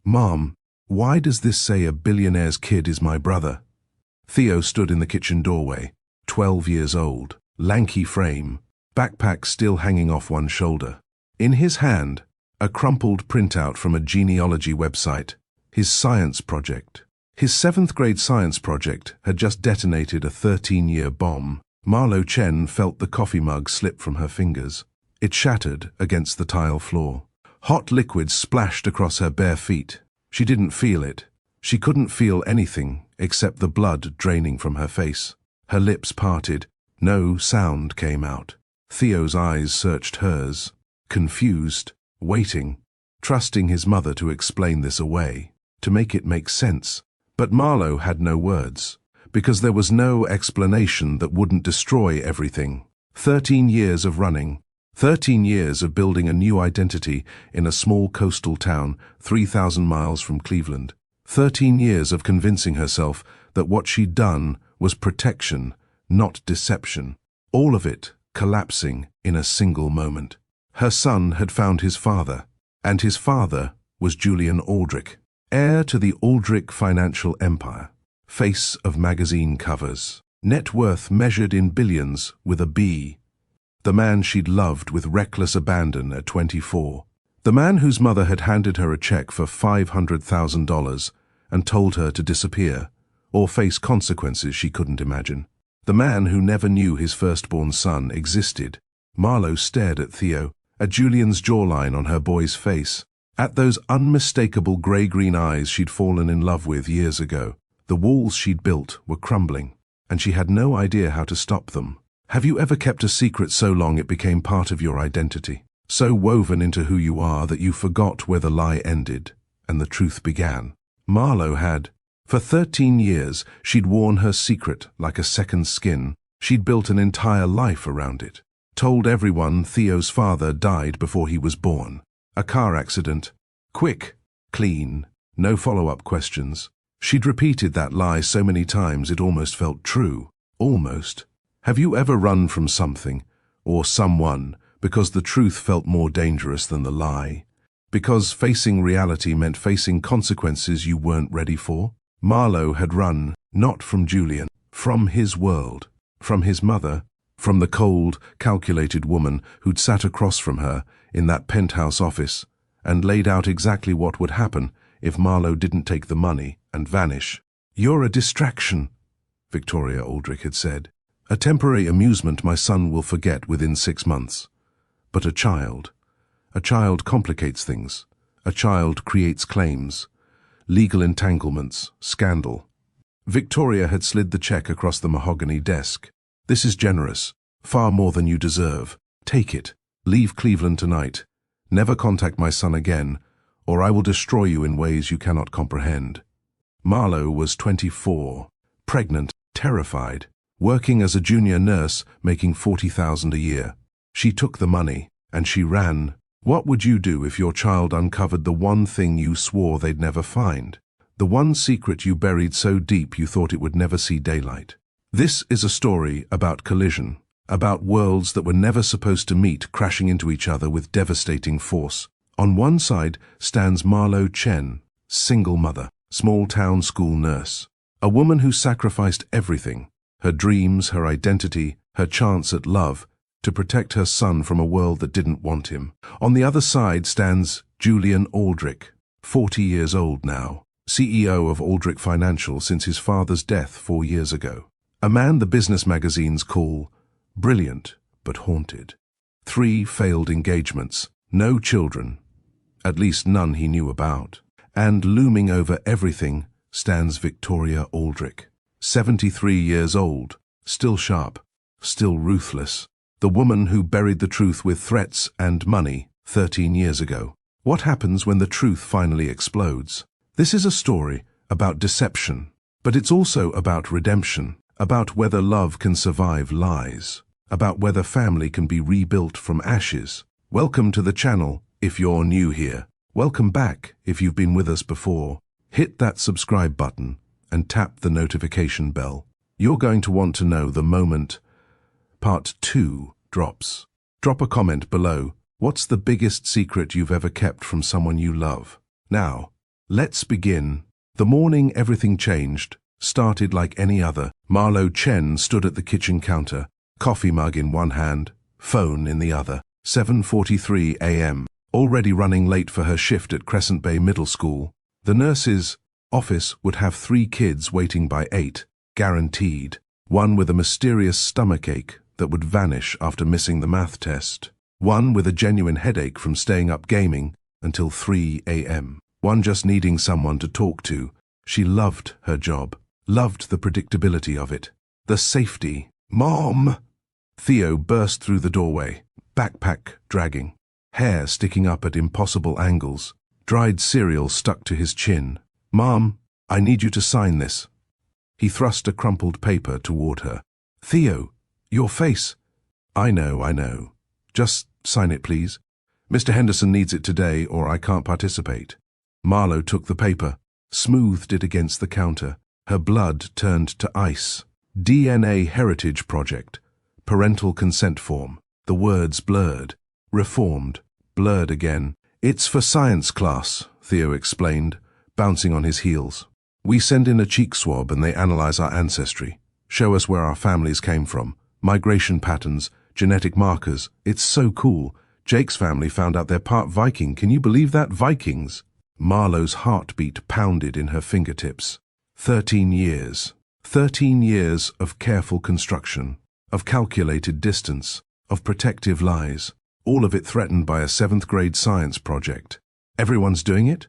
"Mom, why does this say a billionaire's kid is my brother?" Theo stood in the kitchen doorway, 12 years old, lanky frame, backpack still hanging off one shoulder. In his hand, a crumpled printout from a genealogy website, his science project. His 7th grade science project had just detonated a 13-year bomb. Marlo Chen felt the coffee mug slip from her fingers. It shattered against the tile floor. Hot liquid splashed across her bare feet. She didn't feel it. She couldn't feel anything except the blood draining from her face. Her lips parted. No sound came out. Theo's eyes searched hers, confused, waiting, trusting his mother to explain this away, to make it make sense. But Marlo had no words, because there was no explanation that wouldn't destroy everything. 13 years of running, 13 years of building a new identity in a small coastal town 3,000 miles from Cleveland. 13 years of convincing herself that what she'd done was protection, not deception. All of it collapsing in a single moment. Her son had found his father, and his father was Julian Aldrich, heir to the Aldrich financial empire, face of magazine covers, net worth measured in billions with a B. The man she'd loved with reckless abandon at 24. The man whose mother had handed her a check for $500,000 and told her to disappear, or face consequences she couldn't imagine. The man who never knew his firstborn son existed. Marlo stared at Theo, at Julian's jawline on her boy's face, at those unmistakable grey-green eyes she'd fallen in love with years ago. The walls she'd built were crumbling, and she had no idea how to stop them. Have you ever kept a secret so long it became part of your identity, so woven into who you are that you forgot where the lie ended and the truth began? Marlo had. For 13 years, she'd worn her secret like a second skin. She'd built an entire life around it. Told everyone Theo's father died before he was born. A car accident. Quick, clean, no follow-up questions. She'd repeated that lie so many times it almost felt true. Almost. Have you ever run from something, or someone, because the truth felt more dangerous than the lie? Because facing reality meant facing consequences you weren't ready for? Marlo had run, not from Julian, from his world, from his mother, from the cold, calculated woman who'd sat across from her in that penthouse office and laid out exactly what would happen if Marlo didn't take the money and vanish. "You're a distraction," Victoria Aldrich had said. "A temporary amusement my son will forget within 6 months. But a child complicates things. A child creates claims, legal entanglements, scandal." Victoria had slid the check across the mahogany desk. "This is generous, far more than you deserve. Take it. Leave Cleveland tonight. Never contact my son again, or I will destroy you in ways you cannot comprehend." Marlo was 24, pregnant, terrified, working as a junior nurse, making $40,000 a year. She took the money, and she ran. What would you do if your child uncovered the one thing you swore they'd never find? The one secret you buried so deep you thought it would never see daylight? This is a story about collision, about worlds that were never supposed to meet crashing into each other with devastating force. On one side stands Marlo Chen, single mother, small-town school nurse, a woman who sacrificed everything, her dreams, her identity, her chance at love, to protect her son from a world that didn't want him. On the other side stands Julian Aldrich, 40 years old now, CEO of Aldrich Financial since his father's death 4 years ago. A man the business magazines call brilliant but haunted. 3 failed engagements, no children, at least none he knew about. And looming over everything stands Victoria Aldrich, 73 years old, still sharp, still ruthless. The woman who buried the truth with threats and money 13 years ago. What happens when the truth finally explodes? This is a story about deception, but it's also about redemption, about whether love can survive lies, about whether family can be rebuilt from ashes. Welcome to the channel if you're new here. Welcome back if you've been with us before. Hit that subscribe button and tap the notification bell. You're going to want to know the moment Part 2 drops. Drop a comment below. What's the biggest secret you've ever kept from someone you love? Now, Let's begin. The morning everything changed, started like any other. Marlo Chen stood at the kitchen counter, coffee mug in one hand, phone in the other. 7:43 a.m. Already running late for her shift at Crescent Bay Middle School. The nurse's office would have 3 kids waiting by 8, guaranteed. One with a mysterious stomachache that would vanish after missing the math test. One with a genuine headache from staying up gaming until 3 a.m. One just needing someone to talk to. She loved her job, loved the predictability of it, the safety. Mom! Theo burst through the doorway, backpack dragging, hair sticking up at impossible angles, dried cereal stuck to his chin. Mom, I need you to sign this. He thrust a crumpled paper toward her. Theo, your face. I know. Just sign it, please. Mr. Henderson needs it today or I can't participate. Marlo took the paper, smoothed it against the counter. Her blood turned to ice. DNA Heritage Project. Parental consent form. The words blurred. Reformed. Blurred again. It's for science class, Theo explained, bouncing on his heels. We send in a cheek swab and they analyze our ancestry, show us where our families came from, migration patterns, genetic markers. It's so cool. Jake's family found out they're part Viking. Can you believe that? Vikings. Marlo's heartbeat pounded in her fingertips. 13 years. 13 years of careful construction, of calculated distance, of protective lies, all of it threatened by a 7th grade science project. Everyone's doing it?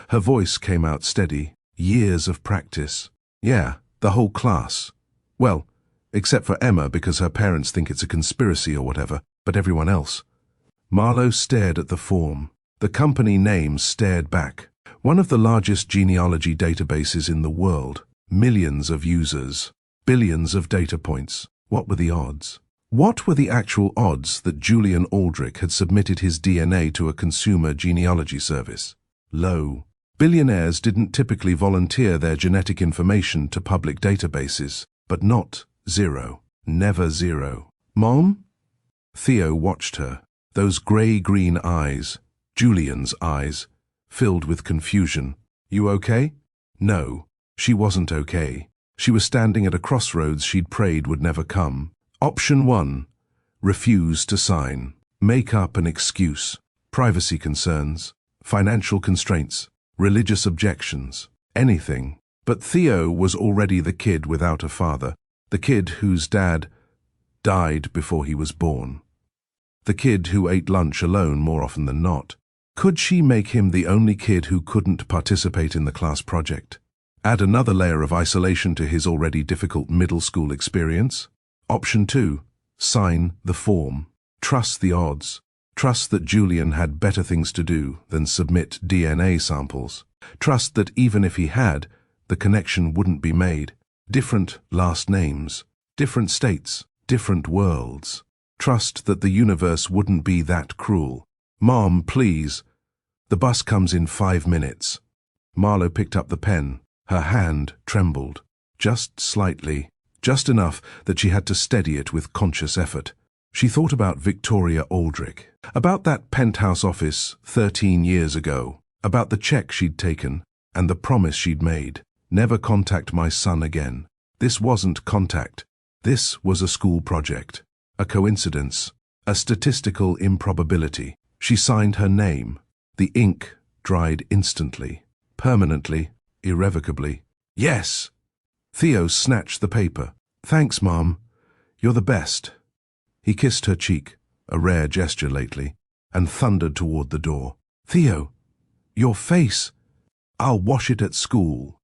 Her voice came out steady. Years of practice. Yeah, the whole class. Well, except for Emma because her parents think it's a conspiracy or whatever, but everyone else. Marlo stared at the form. The company name stared back. One of the largest genealogy databases in the world. Millions of users. Billions of data points. What were the odds? What were the actual odds that Julian Aldrich had submitted his DNA to a consumer genealogy service? Low. Billionaires didn't typically volunteer their genetic information to public databases, but not zero. Never zero. Mom? Theo watched her. Those grey-green eyes, Julian's eyes, filled with confusion. You okay? No, she wasn't okay. She was standing at a crossroads she'd prayed would never come. Option 1. Refuse to sign. Make up an excuse. Privacy concerns. Financial constraints. Religious objections. Anything. But Theo was already the kid without a father. The kid whose dad died before he was born. The kid who ate lunch alone more often than not. Could she make him the only kid who couldn't participate in the class project? Add another layer of isolation to his already difficult middle school experience? Option 2. Sign the form. Trust the odds. Trust that Julian had better things to do than submit DNA samples. Trust that even if he had, the connection wouldn't be made. Different last names, different states, different worlds. Trust that the universe wouldn't be that cruel. Mom, please. The bus comes in 5 minutes. Marlo picked up the pen. Her hand trembled. Just slightly. Just enough that she had to steady it with conscious effort. She thought about Victoria Aldrich. About that penthouse office 13 years ago. About the check she'd taken and the promise she'd made. Never contact my son again. This wasn't contact. This was a school project. A coincidence. A statistical improbability. She signed her name. The ink dried instantly. Permanently. Irrevocably. Yes! Theo snatched the paper. Thanks, Mom. You're the best. He kissed her cheek, a rare gesture lately, and thundered toward the door. Theo, your face. I'll wash it at school.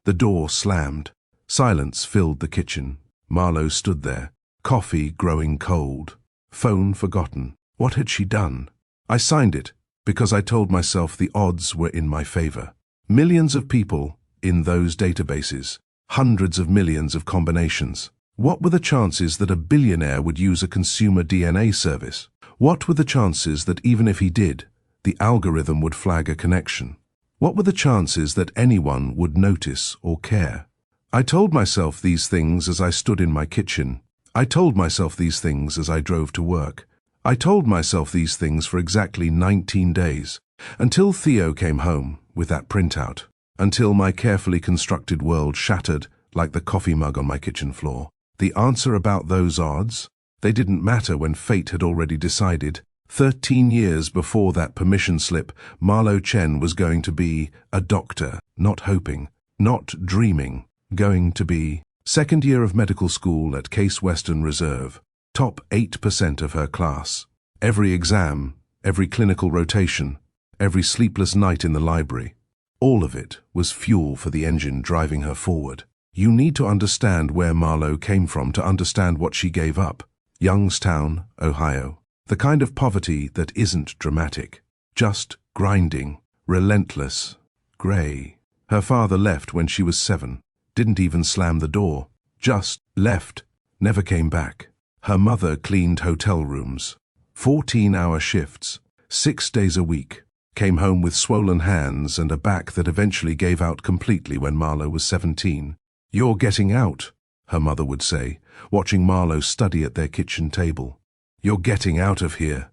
The door slammed. Silence filled the kitchen. Marlo stood there, coffee growing cold. Phone forgotten. What had she done? I signed it because I told myself the odds were in my favor. Millions of people in those databases. Hundreds of millions of combinations. What were the chances that a billionaire would use a consumer DNA service? What were the chances that even if he did, the algorithm would flag a connection? What were the chances that anyone would notice or care? I told myself these things as I stood in my kitchen. I told myself these things as I drove to work. I told myself these things for exactly 19 days, until Theo came home with that printout, until my carefully constructed world shattered like the coffee mug on my kitchen floor. The answer about those odds? They didn't matter when fate had already decided. 13 years before that permission slip, Marlo Chen was going to be a doctor, not hoping, not dreaming, going to be. Second year of medical school at Case Western Reserve, top 8% of her class. Every exam, every clinical rotation, every sleepless night in the library, all of it was fuel for the engine driving her forward. You need to understand where Marlo came from to understand what she gave up. Youngstown, Ohio. The kind of poverty that isn't dramatic, just grinding, relentless, grey. Her father left when she was 7, didn't even slam the door, just left, never came back. Her mother cleaned hotel rooms, 14-hour shifts, 6 days a week, came home with swollen hands and a back that eventually gave out completely when Marlo was 17. "You're getting out," her mother would say, watching Marlo study at their kitchen table. "You're getting out of here."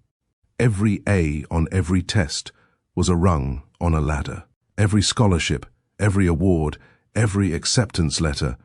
Every A on every test was a rung on a ladder. Every scholarship, every award, every acceptance letter,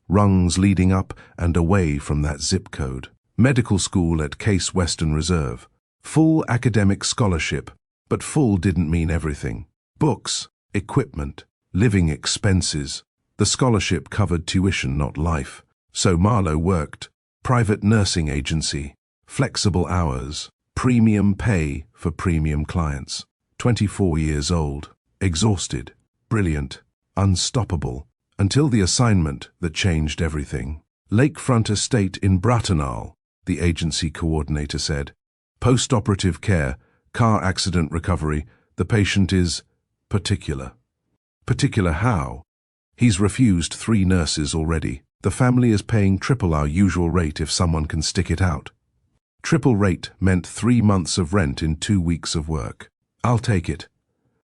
rungs leading up and away from that zip code. Medical school at Case Western Reserve. Full academic scholarship, but full didn't mean everything. Books, equipment, living expenses. The scholarship covered tuition, not life. So Marlo worked. Private nursing agency. Flexible hours. Premium pay for premium clients. 24 years old. Exhausted. Brilliant. Unstoppable. Until the assignment that changed everything. Lakefront Estate in Bratenahl, the agency coordinator said. Post-operative care, car accident recovery, the patient is particular. Particular how? He's refused 3 nurses already. The family is paying triple our usual rate if someone can stick it out. Triple rate meant 3 months of rent in 2 weeks of work. I'll take it.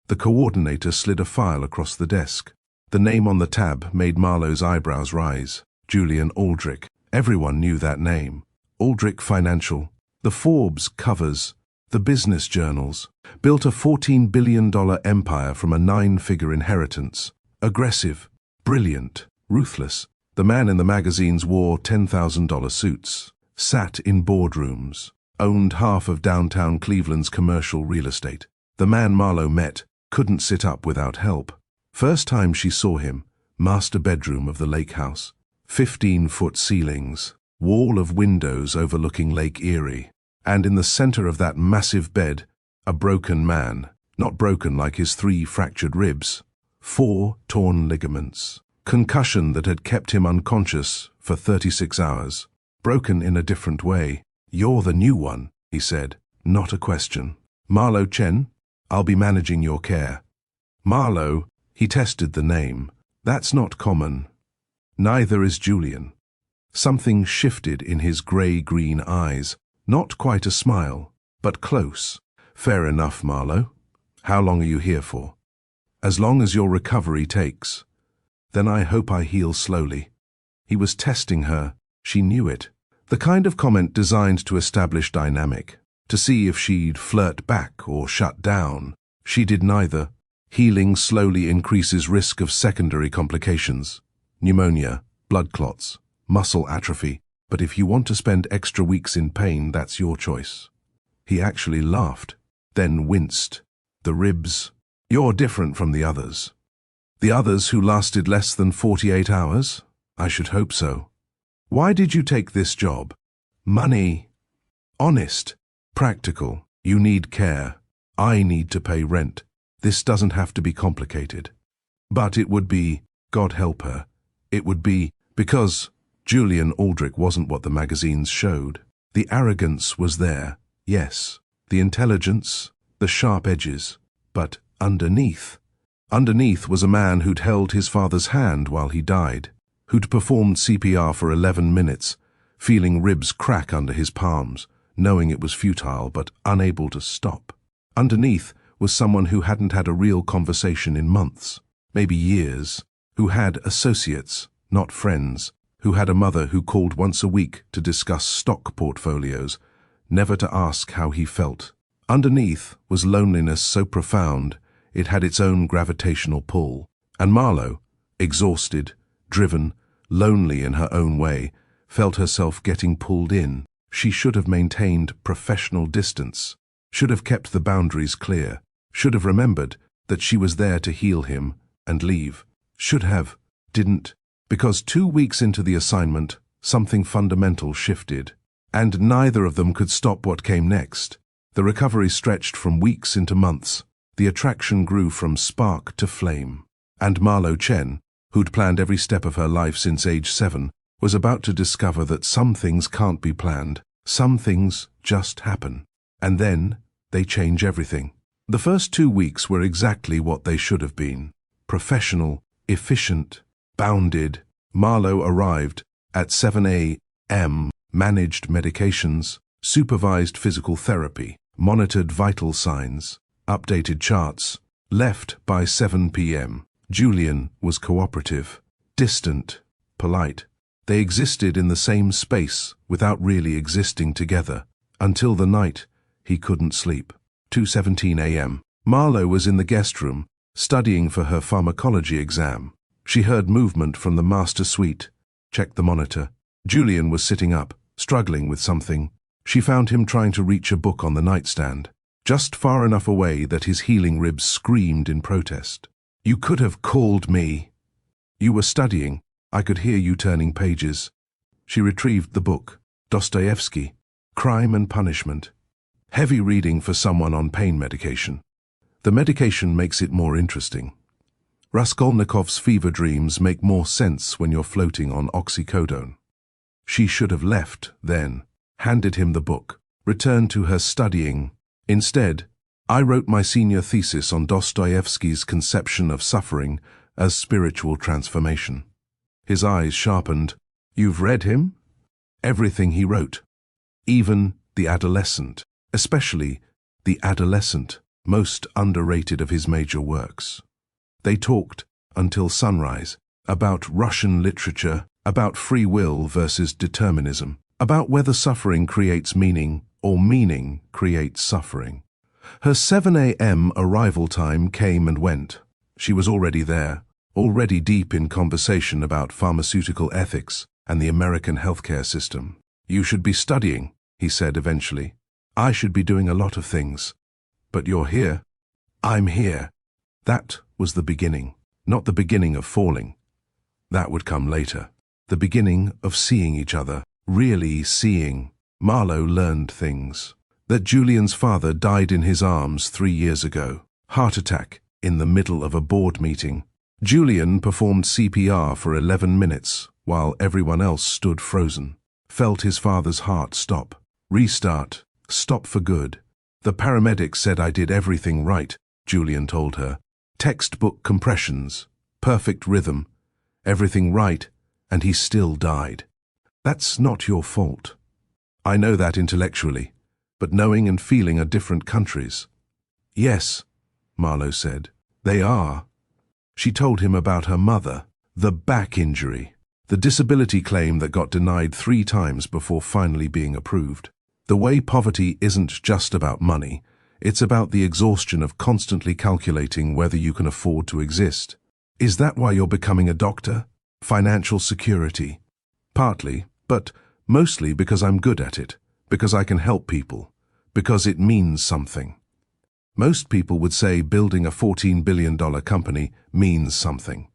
The coordinator slid a file across the desk. The name on the tab made Marlo's eyebrows rise. Julian Aldrich. Everyone knew that name. Aldrich Financial. The Forbes covers. The business journals. Built a $14 billion empire from a 9-figure inheritance. Aggressive. Brilliant. Ruthless. The man in the magazines wore $10,000 suits. Sat in boardrooms. Owned half of downtown Cleveland's commercial real estate. The man Marlo met couldn't sit up without help. First time she saw him, master bedroom of the lake house. 15-foot ceilings, wall of windows overlooking Lake Erie. And in the center of that massive bed, a broken man. Not broken like his 3 fractured ribs. 4 torn ligaments. Concussion that had kept him unconscious for 36 hours. Broken in a different way. "You're the new one," he said. Not a question. "Marlo Chen, I'll be managing your care." Marlo, he tested the name. That's not common. Neither is Julian. Something shifted in his grey-green eyes. Not quite a smile, but close. "Fair enough, Marlo. How long are you here for?" "As long as your recovery takes." "Then I hope I heal slowly." He was testing her. She knew it. The kind of comment designed to establish dynamic, to see if she'd flirt back or shut down. She did neither. Healing slowly increases risk of secondary complications. Pneumonia, blood clots, muscle atrophy. But if you want to spend extra weeks in pain, that's your choice. He actually laughed, then winced. The ribs. "You're different from the others." "The others who lasted less than 48 hours? I should hope so." "Why did you take this job?" "Money." "Honest." "Practical. You need care. I need to pay rent. This doesn't have to be complicated." But it would be, God help her, it would be, because Julian Aldrich wasn't what the magazines showed. The arrogance was there, yes. The intelligence, the sharp edges. But underneath was a man who'd held his father's hand while he died, who'd performed CPR for 11 minutes, feeling ribs crack under his palms, knowing it was futile but unable to stop. Underneath was someone who hadn't had a real conversation in months, maybe years, who had associates, not friends, who had a mother who called once a week to discuss stock portfolios, never to ask how he felt. Underneath was loneliness so profound it had its own gravitational pull. And Marlowe, exhausted, driven, lonely in her own way, felt herself getting pulled in. She should have maintained professional distance, should have kept the boundaries clear, should have remembered that she was there to heal him and leave. Should have, didn't, because 2 weeks into the assignment, something fundamental shifted, and neither of them could stop what came next. The recovery stretched from weeks into months. The attraction grew from spark to flame. And Marlowe Chen, who'd planned every step of her life since age 7, was about to discover that some things can't be planned. Some things just happen. And then they change everything. The first 2 weeks were exactly what they should have been. Professional, efficient, bounded. Marlowe arrived at 7 a.m., managed medications, supervised physical therapy, monitored vital signs, updated charts, left by 7 p.m. Julian was cooperative, distant, polite. They existed in the same space without really existing together, until the night he couldn't sleep. 2:17 a.m. Marlowe was in the guest room, studying for her pharmacology exam. She heard movement from the master suite, checked the monitor. Julian was sitting up, struggling with something. She found him trying to reach a book on the nightstand, just far enough away that his healing ribs screamed in protest. "You could have called me. You were studying. I could hear you turning pages." She retrieved the book, Dostoevsky, Crime and Punishment. Heavy reading for someone on pain medication. The medication makes it more interesting. Raskolnikov's fever dreams make more sense when you're floating on oxycodone. She should have left then, handed him the book, returned to her studying. Instead, I wrote my senior thesis on Dostoevsky's conception of suffering as spiritual transformation. His eyes sharpened. "You've read him?" "Everything he wrote. Even The Adolescent. Especially The Adolescent, most underrated of his major works." They talked until sunrise, about Russian literature, about free will versus determinism, about whether suffering creates meaning or meaning creates suffering. Her 7 a.m. arrival time came and went. She was already there, already deep in conversation about pharmaceutical ethics and the American healthcare system. "You should be studying," he said eventually. "I should be doing a lot of things. But you're here. I'm here." That was the beginning, not the beginning of falling. That would come later. The beginning of seeing each other, really seeing. Marlowe learned things. That Julian's father died in his arms 3 years ago. Heart attack in the middle of a board meeting. Julian performed CPR for 11 minutes while everyone else stood frozen. Felt his father's heart stop. Restart. Stop for good. "The paramedic said I did everything right," Julian told her. "Textbook compressions, perfect rhythm, everything right, and he still died. That's not your fault. I know that intellectually, but knowing and feeling are different countries." "Yes," Marlowe said, "they are." She told him about her mother, the back injury, the disability claim that got denied 3 times before finally being approved. The way poverty isn't just about money, it's about the exhaustion of constantly calculating whether you can afford to exist. "Is that why you're becoming a doctor? Financial security?" "Partly, but mostly because I'm good at it, because I can help people, because it means something." Most people would say building a $14 billion company means something.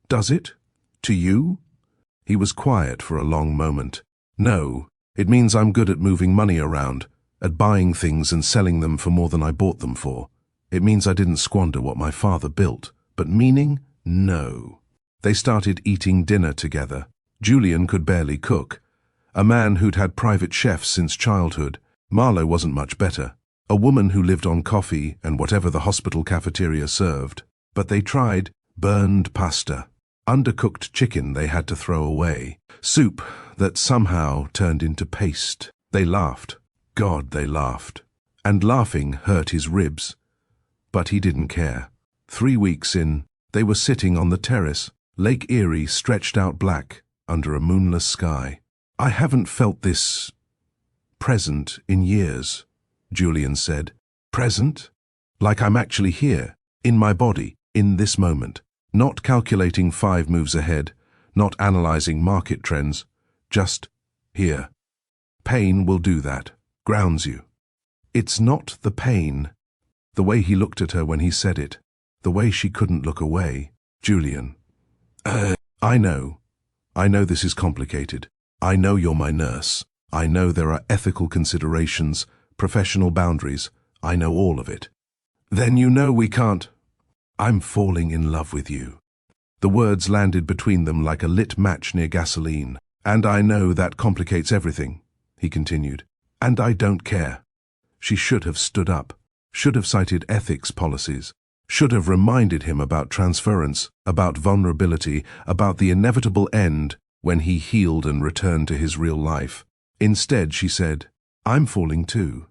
Does it? To you? He was quiet for a long moment. "No, it means I'm good at moving money around, at buying things and selling them for more than I bought them for. It means I didn't squander what my father built. But meaning? No." They started eating dinner together. Julian could barely cook. A man who'd had private chefs since childhood. Marlowe wasn't much better. A woman who lived on coffee and whatever the hospital cafeteria served. But they tried burned pasta. Undercooked chicken they had to throw away. Soup that somehow turned into paste. They laughed. God, they laughed. And laughing hurt his ribs. But he didn't care. 3 weeks in, they were sitting on the terrace, Lake Erie stretched out black under a moonless sky. "I haven't felt this present in years," Julian said. "Present? Like I'm actually here, In my body, in this moment. Not calculating 5 moves ahead, not analyzing market trends, just here. Pain will do that, grounds you. It's not the pain. The way he looked at her when he said it, the way she couldn't look away. Julian. I know this is complicated. I know you're my nurse. I know there are ethical considerations, professional boundaries. I know all of it. Then you know we can't. I'm falling in love with you. The words landed between them like a lit match near gasoline. And I know that complicates everything, he continued. And I don't care. She should have stood up, should have cited ethics policies, should have reminded him about transference, about vulnerability, about the inevitable end when he healed and returned to his real life. Instead, she said, I'm falling too.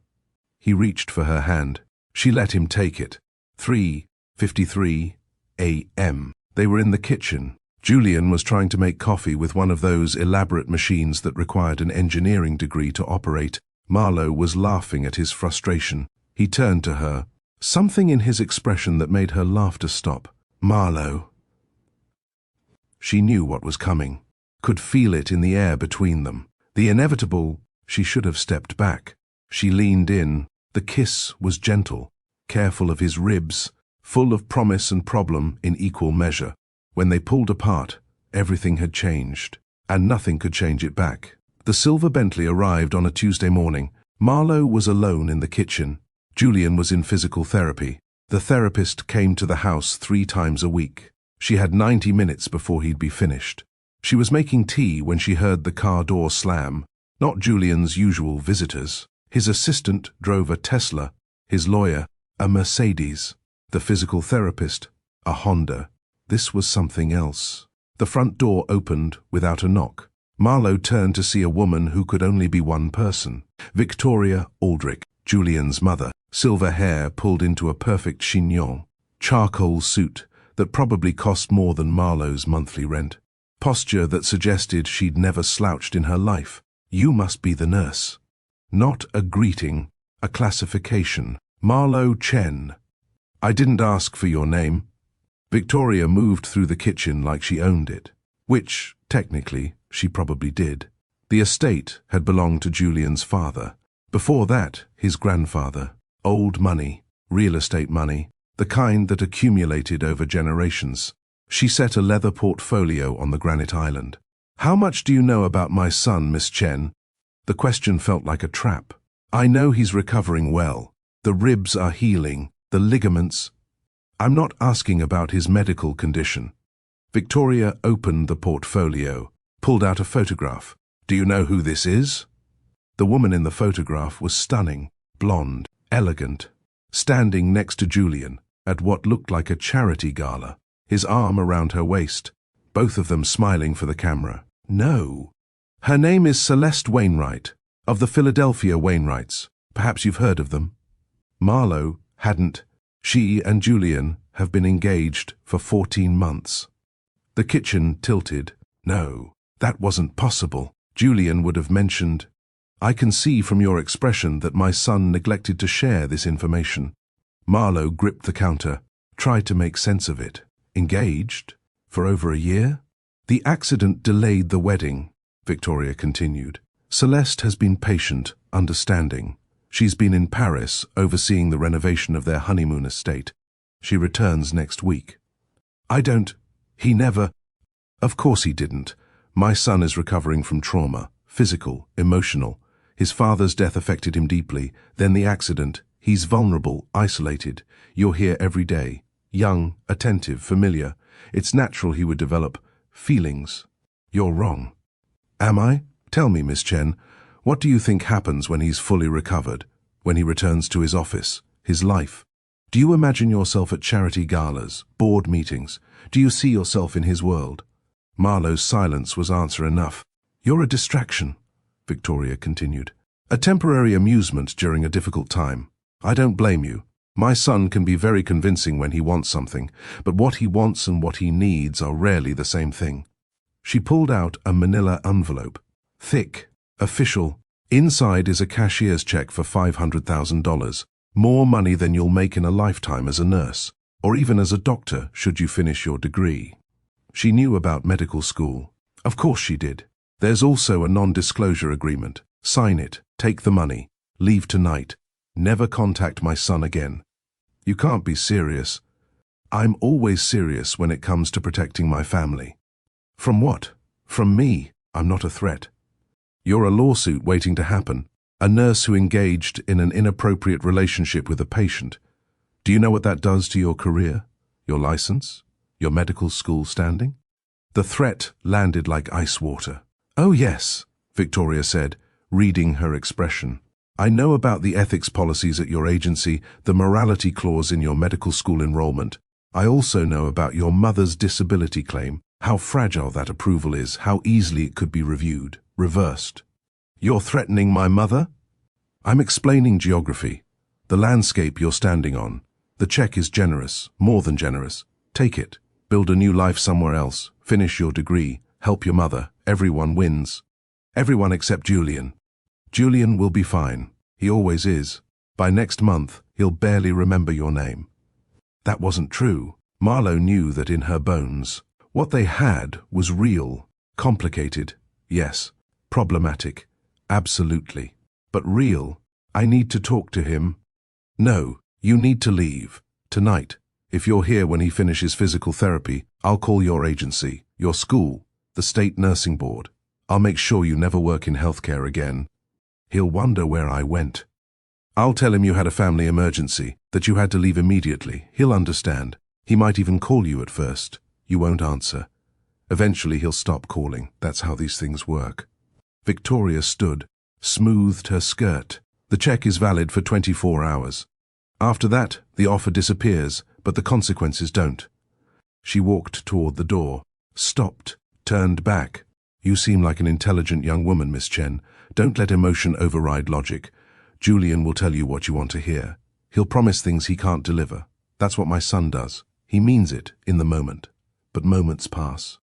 He reached for her hand. She let him take it. 3:53 a.m. They were in the kitchen. Julian was trying to make coffee with one of those elaborate machines that required an engineering degree to operate. Marlowe was laughing at his frustration. He turned to her, something in his expression that made her laughter stop. Marlowe. She knew what was coming, could feel it in the air between them. The inevitable. She should have stepped back. She leaned in. The kiss was gentle, careful of his ribs, full of promise and problem in equal measure. When they pulled apart, everything had changed, and nothing could change it back. The silver Bentley arrived on a Tuesday morning. Marlowe was alone in the kitchen. Julian was in physical therapy. The therapist came to the house 3 times a week. She had 90 minutes before he'd be finished. She was making tea when she heard the car door slam. Not Julian's usual visitors. His assistant drove a Tesla, his lawyer, a Mercedes, the physical therapist, a Honda. This was something else. The front door opened without a knock. Marlowe turned to see a woman who could only be one person. Victoria Aldrich, Julian's mother. Silver hair pulled into a perfect chignon. Charcoal suit that probably cost more than Marlowe's monthly rent. Posture that suggested she'd never slouched in her life. You must be the nurse. Not a greeting, a classification. Marlowe Chen. I didn't ask for your name. Victoria moved through the kitchen like she owned it, which, technically, she probably did. The estate had belonged to Julian's father. Before that, his grandfather. Old money, real estate money, the kind that accumulated over generations. She set a leather portfolio on the granite island. How much do you know about my son, Miss Chen? The question felt like a trap. I know he's recovering well. The ribs are healing, the ligaments. I'm not asking about his medical condition. Victoria opened the portfolio, pulled out a photograph. Do you know who this is? The woman in the photograph was stunning, blonde, elegant, standing next to Julian at what looked like a charity gala, his arm around her waist, both of them smiling for the camera. No. Her name is Celeste Wainwright, of the Philadelphia Wainwrights. Perhaps you've heard of them. Marlowe hadn't. She and Julian have been engaged for 14 months. The kitchen tilted. No, that wasn't possible. Julian would have mentioned, I can see from your expression that my son neglected to share this information. Marlowe gripped the counter, tried to make sense of it. Engaged? For over a year? The accident delayed the wedding, Victoria continued. Celeste has been patient, understanding. She's been in Paris, overseeing the renovation of their honeymoon estate. She returns next week. He never... Of course he didn't. My son is recovering from trauma, physical, emotional. His father's death affected him deeply, then the accident. He's vulnerable, isolated. You're here every day. Young, attentive, familiar. It's natural he would develop feelings. You're wrong. Am I? Tell me, Miss Chen, what do you think happens when he's fully recovered, when he returns to his office, his life? Do you imagine yourself at charity galas, board meetings? Do you see yourself in his world? Marlowe's silence was answer enough. You're a distraction, Victoria continued. A temporary amusement during a difficult time. I don't blame you. My son can be very convincing when he wants something, but what he wants and what he needs are rarely the same thing. She pulled out a manila envelope. Thick, official. Inside is a cashier's check for $500,000. More money than you'll make in a lifetime as a nurse. or even as a doctor should you finish your degree. She knew about medical school. Of course she did. There's also a non-disclosure agreement. Sign it, take the money, leave tonight, never contact my son again. You can't be serious. I'm always serious when it comes to protecting my family. From what? From me. I'm not a threat. You're a lawsuit waiting to happen. A nurse who engaged in an inappropriate relationship with a patient. Do you know what that does to your career, your license, your medical school standing? The threat landed like ice water. Oh yes, Victoria said, reading her expression. I know about the ethics policies at your agency, the morality clause in your medical school enrollment. I also know about your mother's disability claim, how fragile that approval is, how easily it could be reviewed, reversed. You're threatening my mother? I'm explaining geography, the landscape you're standing on. The check is generous, more than generous. Take it, build a new life somewhere else, finish your degree, help your mother, everyone wins. Everyone except Julian. Julian will be fine. He always is. By next month, he'll barely remember your name. That wasn't true. Marlowe knew that in her bones. What they had was real, complicated, yes, problematic, absolutely. But real. I need to talk to him. No, you need to leave. Tonight. If you're here when he finishes physical therapy, I'll call your agency, your school, the state nursing board. I'll make sure you never work in healthcare again. He'll wonder where I went. I'll tell him you had a family emergency, that you had to leave immediately. He'll understand. He might even call you at first. You won't answer. Eventually he'll stop calling. That's how these things work. Victoria stood, smoothed her skirt. The check is valid for 24 hours. After that, the offer disappears, but the consequences don't. She walked toward the door, stopped, turned back. You seem like an intelligent young woman, Miss Chen. Don't let emotion override logic. Julian will tell you what you want to hear. He'll promise things he can't deliver. That's what my son does. He means it in the moment. But moments pass.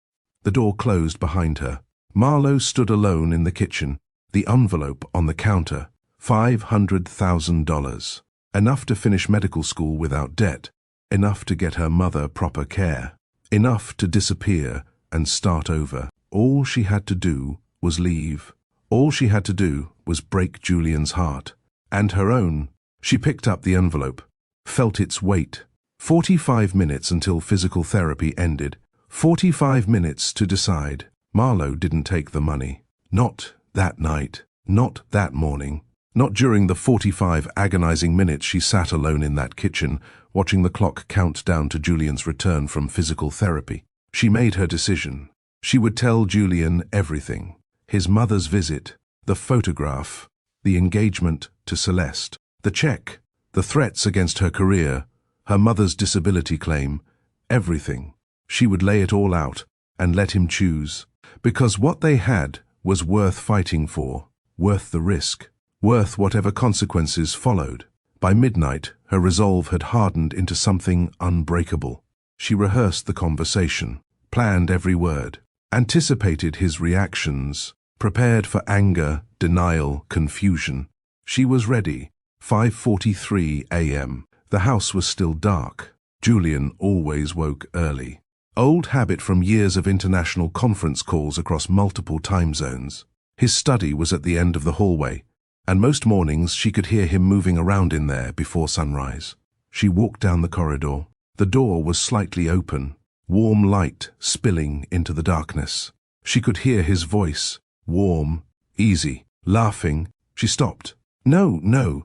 The door closed behind her. Marlowe stood alone in the kitchen, the envelope on the counter. $500,000. Enough to finish medical school without debt. Enough to get her mother proper care. Enough to disappear and start over. All she had to do was leave. All she had to do was break Julian's heart. And her own. She picked up the envelope, felt its weight. 45 minutes until physical therapy ended. 45 minutes to decide. Marlowe didn't take the money. Not that night. Not that morning. Not during the 45 agonizing minutes she sat alone in that kitchen, watching the clock count down to Julian's return from physical therapy. She made her decision. She would tell Julian everything. His mother's visit, the photograph, the engagement to Celeste, the check, the threats against her career, her mother's disability claim, everything. She would lay it all out and let him choose. Because what they had was worth fighting for, worth the risk, worth whatever consequences followed. By midnight, her resolve had hardened into something unbreakable. She rehearsed the conversation, planned every word, anticipated his reactions, prepared for anger, denial, confusion. She was ready. 5:43 a.m. The house was still dark. Julian always woke early. Old habit from years of international conference calls across multiple time zones. His study was at the end of the hallway, and most mornings she could hear him moving around in there before sunrise. She walked down the corridor. The door was slightly open, warm light spilling into the darkness. She could hear his voice, warm, easy, laughing. She stopped. No,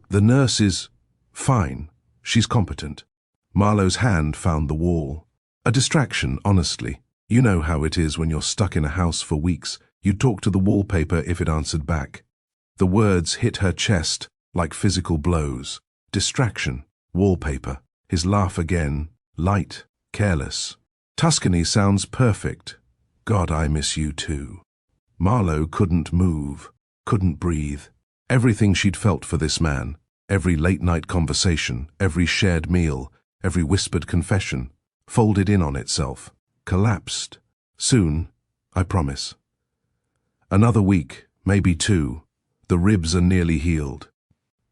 the nurse is fine. She's competent. Marlowe's hand found the wall. A distraction, honestly. You know how it is when you're stuck in a house for weeks. You'd talk to the wallpaper if it answered back. The words hit her chest like physical blows. Distraction, wallpaper, his laugh again, light, careless. Tuscany sounds perfect. God, I miss you too. Marlowe couldn't move, couldn't breathe. Everything she'd felt for this man, every late-night conversation, every shared meal, every whispered confession, folded in on itself, collapsed. Soon, I promise. Another week, maybe two. The ribs are nearly healed.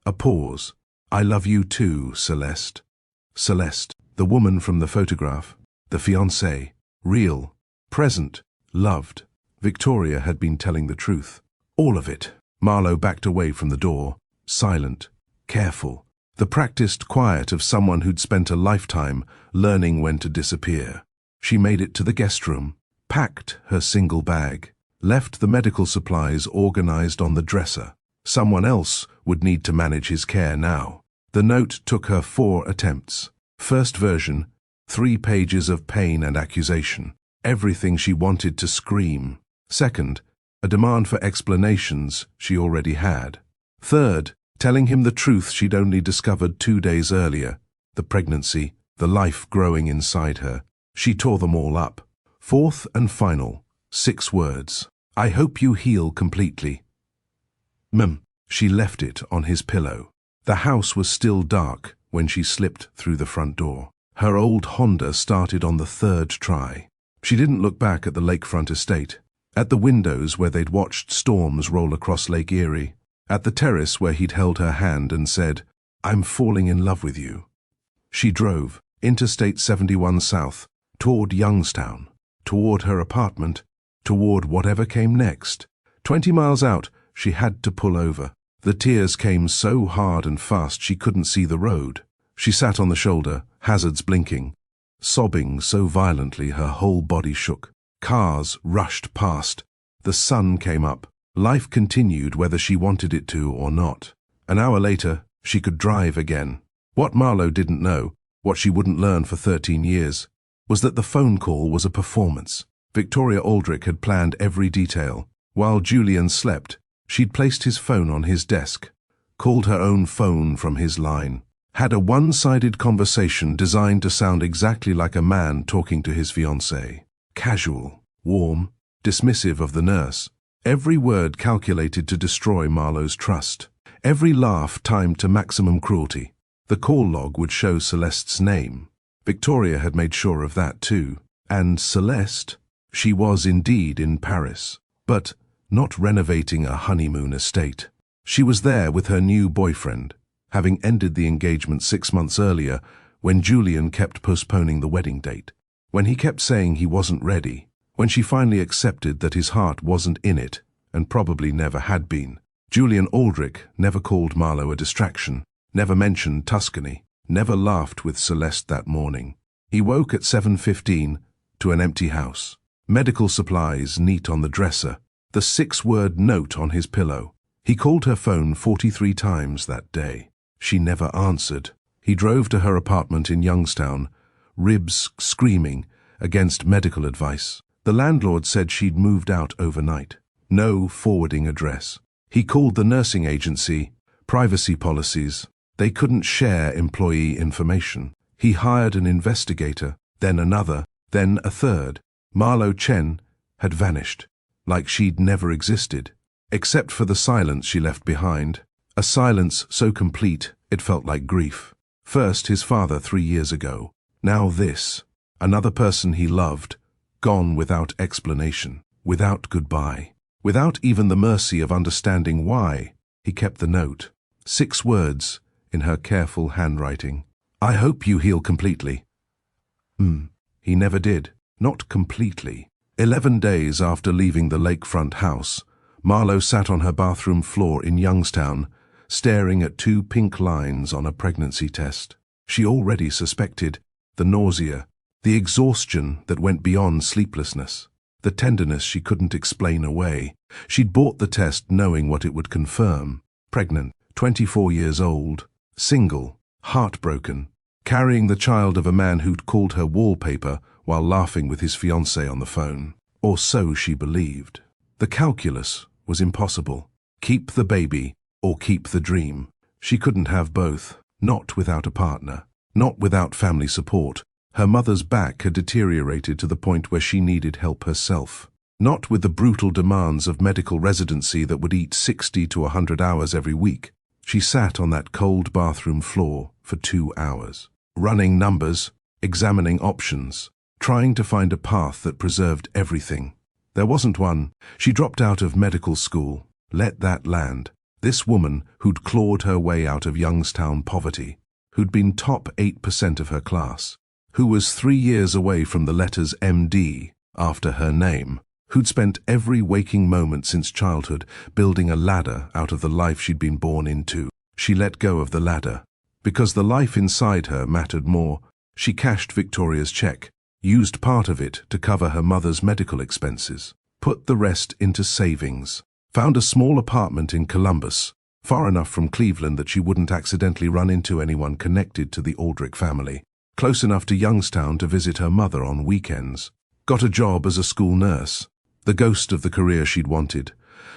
A pause. I love you too, Celeste. Celeste. The woman from the photograph, the fiancée, real, present, loved. Victoria had been telling the truth. All of it. Marlowe backed away from the door, silent, careful, the practiced quiet of someone who'd spent a lifetime learning when to disappear. She made it to the guest room, packed her single bag, left the medical supplies organized on the dresser. Someone else would need to manage his care now. The note took her 4 attempts. First version, 3 pages of pain and accusation. Everything she wanted to scream. Second, a demand for explanations she already had. Third, telling him the truth she'd only discovered 2 days earlier. The pregnancy, the life growing inside her. She tore them all up. Fourth and final, 6 words. I hope you heal completely. She left it on his pillow. The house was still dark when she slipped through the front door. Her old Honda started on the 3rd try. She didn't look back at the lakefront estate, at the windows where they'd watched storms roll across Lake Erie, at the terrace where he'd held her hand and said, I'm falling in love with you. She drove, Interstate 71 South, toward Youngstown, toward her apartment, toward whatever came next. 20 miles out, she had to pull over. The tears came so hard and fast she couldn't see the road. She sat on the shoulder, hazards blinking, sobbing so violently her whole body shook. Cars rushed past. The sun came up. Life continued whether she wanted it to or not. An hour later, she could drive again. What Marlowe didn't know, what she wouldn't learn for 13 years, was that the phone call was a performance. Victoria Aldrich had planned every detail. While Julian slept, she'd placed his phone on his desk, called her own phone from his line, had a one-sided conversation designed to sound exactly like a man talking to his fiancée. Casual, warm, dismissive of the nurse. Every word calculated to destroy Marlowe's trust. Every laugh timed to maximum cruelty. The call log would show Celeste's name. Victoria had made sure of that too. And Celeste, she was indeed in Paris, but not renovating a honeymoon estate. She was there with her new boyfriend, having ended the engagement 6 months earlier when Julian kept postponing the wedding date, when he kept saying he wasn't ready, when she finally accepted that his heart wasn't in it and probably never had been. Julian Aldrich never called Marlowe a distraction, never mentioned Tuscany, never laughed with Celeste that morning. He woke at 7:15 to an empty house. Medical supplies neat on the dresser, the 6-word note on his pillow. He called her phone 43 times that day. She never answered. He drove to her apartment in Youngstown, ribs screaming against medical advice. The landlord said she'd moved out overnight. No forwarding address. He called the nursing agency, privacy policies. They couldn't share employee information. He hired an investigator, then another, then a third. Marlowe Chen had vanished, like she'd never existed, except for the silence she left behind. A silence so complete it felt like grief. First his father 3 years ago. Now this, another person he loved, gone without explanation, without goodbye, without even the mercy of understanding why. He kept the note. 6 words in her careful handwriting. I hope you heal completely. He never did. Not completely. 11 days after leaving the lakefront house, Marlowe sat on her bathroom floor in Youngstown, staring at 2 pink lines on a pregnancy test. She already suspected the nausea, the exhaustion that went beyond sleeplessness, the tenderness she couldn't explain away. She'd bought the test knowing what it would confirm. Pregnant, 24 years old, single, heartbroken, carrying the child of a man who'd called her wallpaper while laughing with his fiancée on the phone. Or so she believed. The calculus was impossible. Keep the baby or keep the dream. She couldn't have both, not without a partner, not without family support. Her mother's back had deteriorated to the point where she needed help herself. Not with the brutal demands of medical residency that would eat 60 to 100 hours every week. She sat on that cold bathroom floor for 2 hours, running numbers, examining options, trying to find a path that preserved everything. There wasn't one. She dropped out of medical school, let that land. This woman who'd clawed her way out of Youngstown poverty, who'd been top 8% of her class, who was 3 years away from the letters MD after her name, who'd spent every waking moment since childhood building a ladder out of the life she'd been born into. She let go of the ladder. Because the life inside her mattered more, she cashed Victoria's check, used part of it to cover her mother's medical expenses, put the rest into savings, found a small apartment in Columbus, far enough from Cleveland that she wouldn't accidentally run into anyone connected to the Aldrich family, close enough to Youngstown to visit her mother on weekends, got a job as a school nurse, the ghost of the career she'd wanted,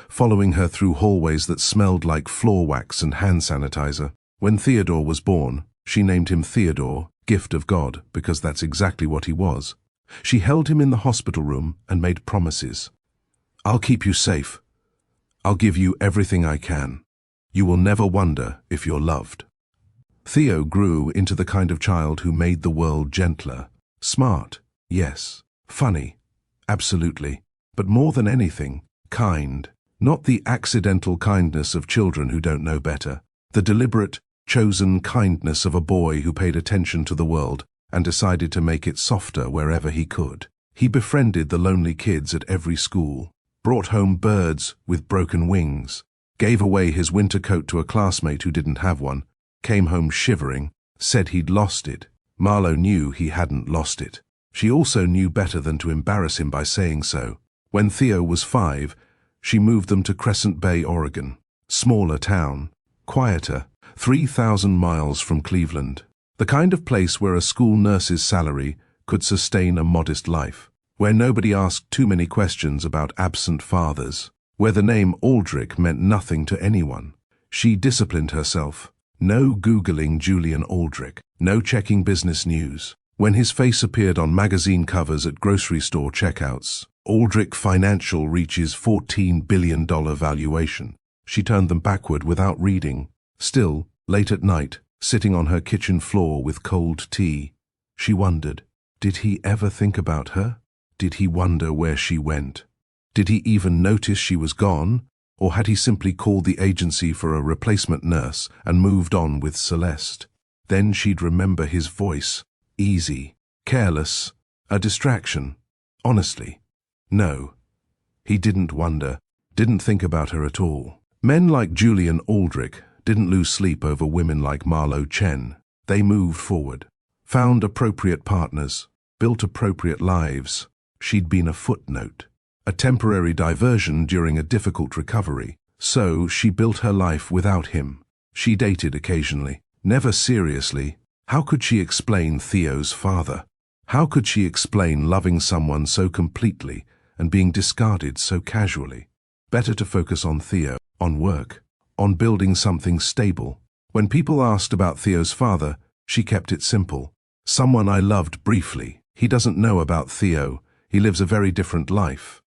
following her through hallways that smelled like floor wax and hand sanitizer. When Theodore was born, she named him Theodore, gift of God, because that's exactly what he was. She held him in the hospital room and made promises. I'll keep you safe. I'll give you everything I can. You will never wonder if you're loved. Theo grew into the kind of child who made the world gentler. Smart, yes. Funny, absolutely. But more than anything, kind. Not the accidental kindness of children who don't know better. The deliberate, chosen kindness of a boy who paid attention to the world and decided to make it softer wherever he could. He befriended the lonely kids at every school, brought home birds with broken wings, gave away his winter coat to a classmate who didn't have one, came home shivering, said he'd lost it. Marlo knew he hadn't lost it. She also knew better than to embarrass him by saying so. When Theo was 5, she moved them to Crescent Bay, Oregon. Smaller town, quieter, 3,000 miles from Cleveland. The kind of place where a school nurse's salary could sustain a modest life, where nobody asked too many questions about absent fathers, where the name Aldrich meant nothing to anyone. She disciplined herself. No Googling Julian Aldrich, no checking business news. When his face appeared on magazine covers at grocery store checkouts, Aldrich Financial reaches $14 billion valuation. She turned them backward without reading. Still, late at night, sitting on her kitchen floor with cold tea, she wondered, did he ever think about her? Did he wonder where she went? Did he even notice she was gone? Or had he simply called the agency for a replacement nurse and moved on with Celeste? Then she'd remember his voice, easy, careless, a distraction. Honestly, no. He didn't wonder, didn't think about her at all. Men like Julian Aldrich didn't lose sleep over women like Marlo Chen. They moved forward, found appropriate partners, built appropriate lives. She'd been a footnote, a temporary diversion during a difficult recovery. So she built her life without him. She dated occasionally, never seriously. How could she explain Theo's father? How could she explain loving someone so completely and being discarded so casually? Better to focus on Theo, on work, on building something stable. When people asked about Theo's father, she kept it simple. Someone I loved briefly. He doesn't know about Theo. He lives a very different life.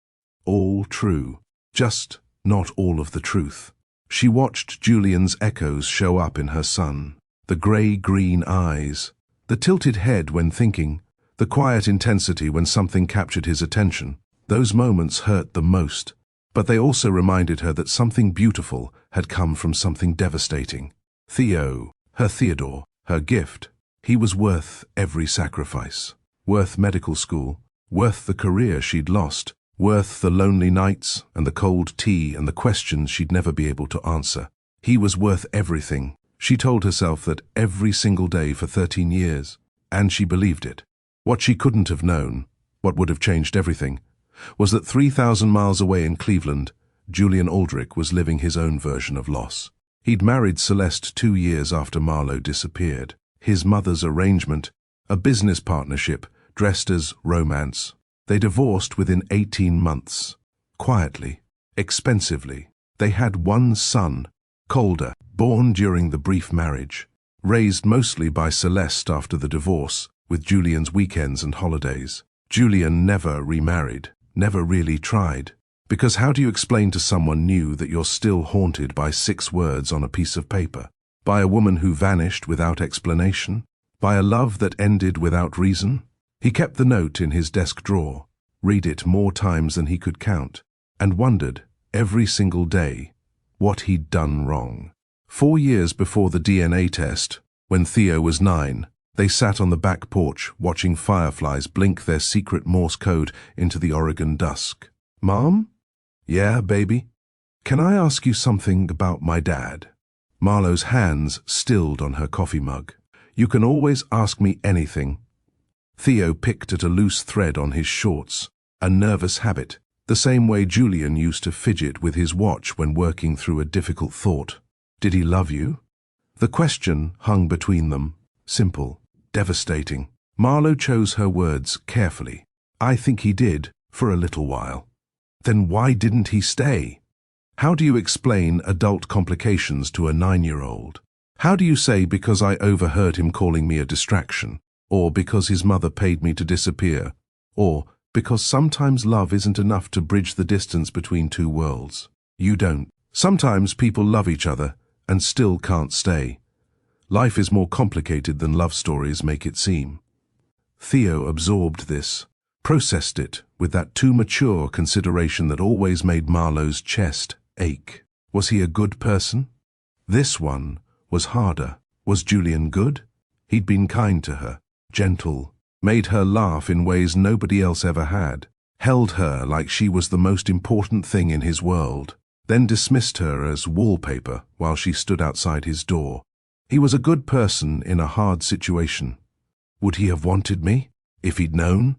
All true, just not all of the truth. She watched Julian's echoes show up in her son. The grey-green eyes, the tilted head when thinking, the quiet intensity when something captured his attention. Those moments hurt the most, but they also reminded her that something beautiful had come from something devastating. Theo, her Theodore, her gift. He was worth every sacrifice. Worth medical school, worth the career she'd lost, worth the lonely nights and the cold tea and the questions she'd never be able to answer. He was worth everything. She told herself that every single day for 13 years, and she believed it. What she couldn't have known, what would have changed everything, was that 3,000 miles away in Cleveland, Julian Aldrich was living his own version of loss. He'd married Celeste 2 years after Marlo disappeared. His mother's arrangement, a business partnership dressed as romance. They divorced within 18 months. Quietly, expensively. They had one son, Calder, born during the brief marriage, raised mostly by Celeste after the divorce, with Julian's weekends and holidays. Julian never remarried, never really tried. Because how do you explain to someone new that you're still haunted by 6 words on a piece of paper? By a woman who vanished without explanation? By a love that ended without reason? He kept the note in his desk drawer, read it more times than he could count, and wondered, every single day, what he'd done wrong. 4 years before the DNA test, when Theo was 9, They sat on the back porch, watching fireflies blink their secret Morse code into the Oregon dusk. "Mom?" "Yeah, baby?" "Can I ask you something about my dad?" Marlowe's hands stilled on her coffee mug. "You can always ask me anything." Theo picked at a loose thread on his shorts, a nervous habit, the same way Julian used to fidget with his watch when working through a difficult thought. "Did he love you?" The question hung between them, simple, devastating. Marlowe chose her words carefully. "I think he did, for a little while." "Then why didn't he stay?" How do you explain adult complications to a 9-year-old? How do you say because I overheard him calling me a distraction, or because his mother paid me to disappear, or because sometimes love isn't enough to bridge the distance between two worlds? You don't. Sometimes people love each other and still can't stay. Life is more complicated than love stories make it seem. Theo absorbed this, processed it with that too mature consideration that always made Marlowe's chest ache. Was he a good person? This one was harder. Was Julian good? He'd been kind to her, gentle, made her laugh in ways nobody else ever had, held her like she was the most important thing in his world, then dismissed her as wallpaper while she stood outside his door. He was a good person in a hard situation. Would he have wanted me, if he'd known?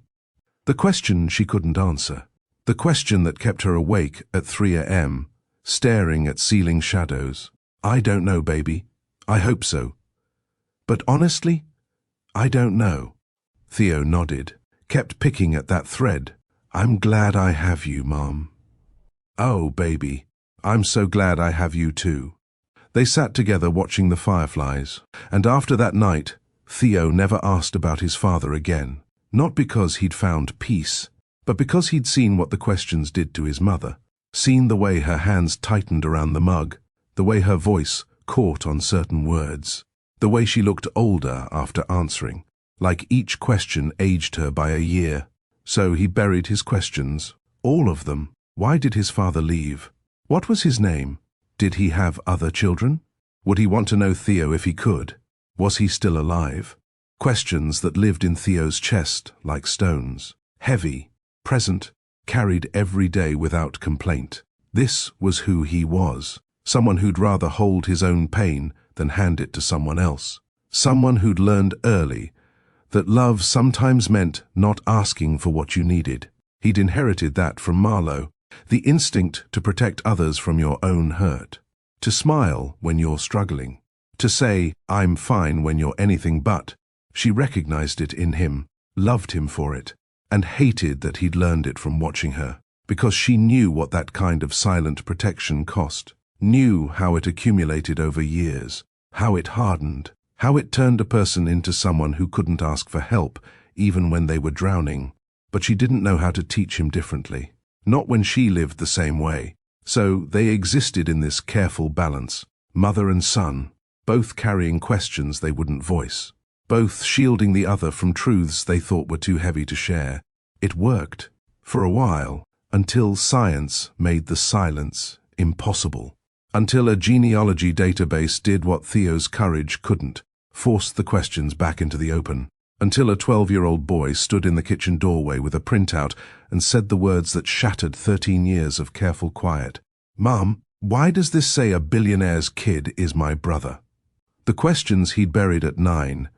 The question she couldn't answer. The question that kept her awake at 3 a.m., staring at ceiling shadows. "I don't know, baby. I hope so. But honestly, I don't know." Theo nodded, kept picking at that thread. "I'm glad I have you, Mom." "Oh, baby, I'm so glad I have you too." They sat together watching the fireflies, and after that night, Theo never asked about his father again. Not because he'd found peace, but because he'd seen what the questions did to his mother. Seen the way her hands tightened around the mug, the way her voice caught on certain words, the way she looked older after answering, like each question aged her by a year. So he buried his questions, all of them. Why did his father leave? What was his name? Did he have other children? Would he want to know Theo if he could? Was he still alive? Questions that lived in Theo's chest like stones, heavy, present, carried every day without complaint. This was who he was, someone who'd rather hold his own pain than hand it to someone else. Someone who'd learned early that love sometimes meant not asking for what you needed. He'd inherited that from Marlowe, the instinct to protect others from your own hurt, to smile when you're struggling, to say, "I'm fine" when you're anything but. She recognized it in him, loved him for it, and hated that he'd learned it from watching her, because she knew what that kind of silent protection cost, knew how it accumulated over years, how it hardened, how it turned a person into someone who couldn't ask for help even when they were drowning. But she didn't know how to teach him differently, not when she lived the same way. So they existed in this careful balance, mother and son, both carrying questions they wouldn't voice, both shielding the other from truths they thought were too heavy to share. It worked, for a while, until science made the silence impossible. Until a genealogy database did what Theo's courage couldn't, forced the questions back into the open. Until a 12-year-old boy stood in the kitchen doorway with a printout and said the words that shattered 13 years of careful quiet. "Mom, why does this say a billionaire's kid is my brother?" The questions he'd buried at 9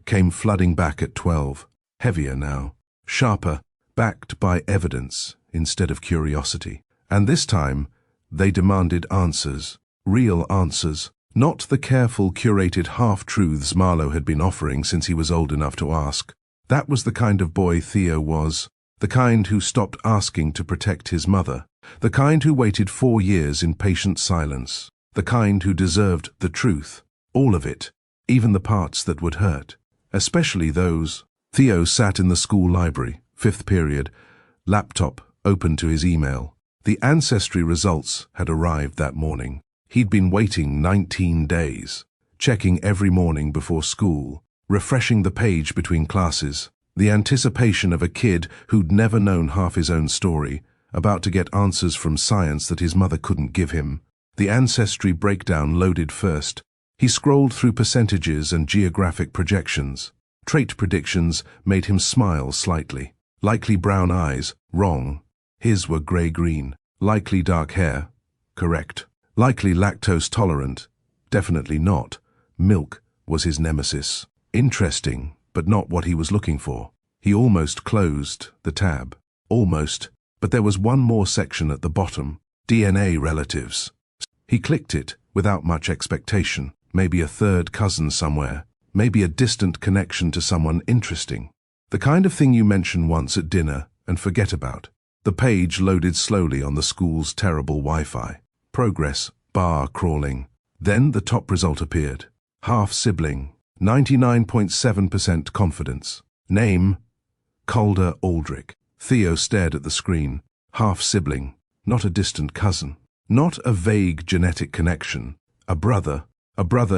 came flooding back at 12, heavier now, sharper, backed by evidence instead of curiosity. And this time, they demanded answers, real answers, not the careful, curated half-truths Marlowe had been offering since he was old enough to ask. That was the kind of boy Theo was, the kind who stopped asking to protect his mother, the kind who waited 4 years in patient silence, the kind who deserved the truth, all of it, even the parts that would hurt, especially those. Theo sat in the school library, 5th period, laptop open to his email. The ancestry results had arrived that morning. He'd been waiting 19 days, checking every morning before school, refreshing the page between classes, the anticipation of a kid who'd never known half his own story, about to get answers from science that his mother couldn't give him. The ancestry breakdown loaded first. He scrolled through percentages and geographic projections. Trait predictions made him smile slightly. Likely brown eyes, wrong. His were grey-green. Likely dark hair, correct. Likely lactose tolerant, definitely not. Milk was his nemesis. Interesting, but not what he was looking for. He almost closed the tab. Almost, but there was one more section at the bottom. DNA relatives. He clicked it without much expectation. Maybe a third cousin somewhere. Maybe a distant connection to someone interesting. The kind of thing you mention once at dinner and forget about. The page loaded slowly on the school's terrible Wi-Fi. Progress, bar crawling. Then the top result appeared. Half-sibling, 99.7% confidence. Name, Calder Aldrich. Theo stared at the screen. Half-sibling, not a distant cousin. Not a vague genetic connection. A brother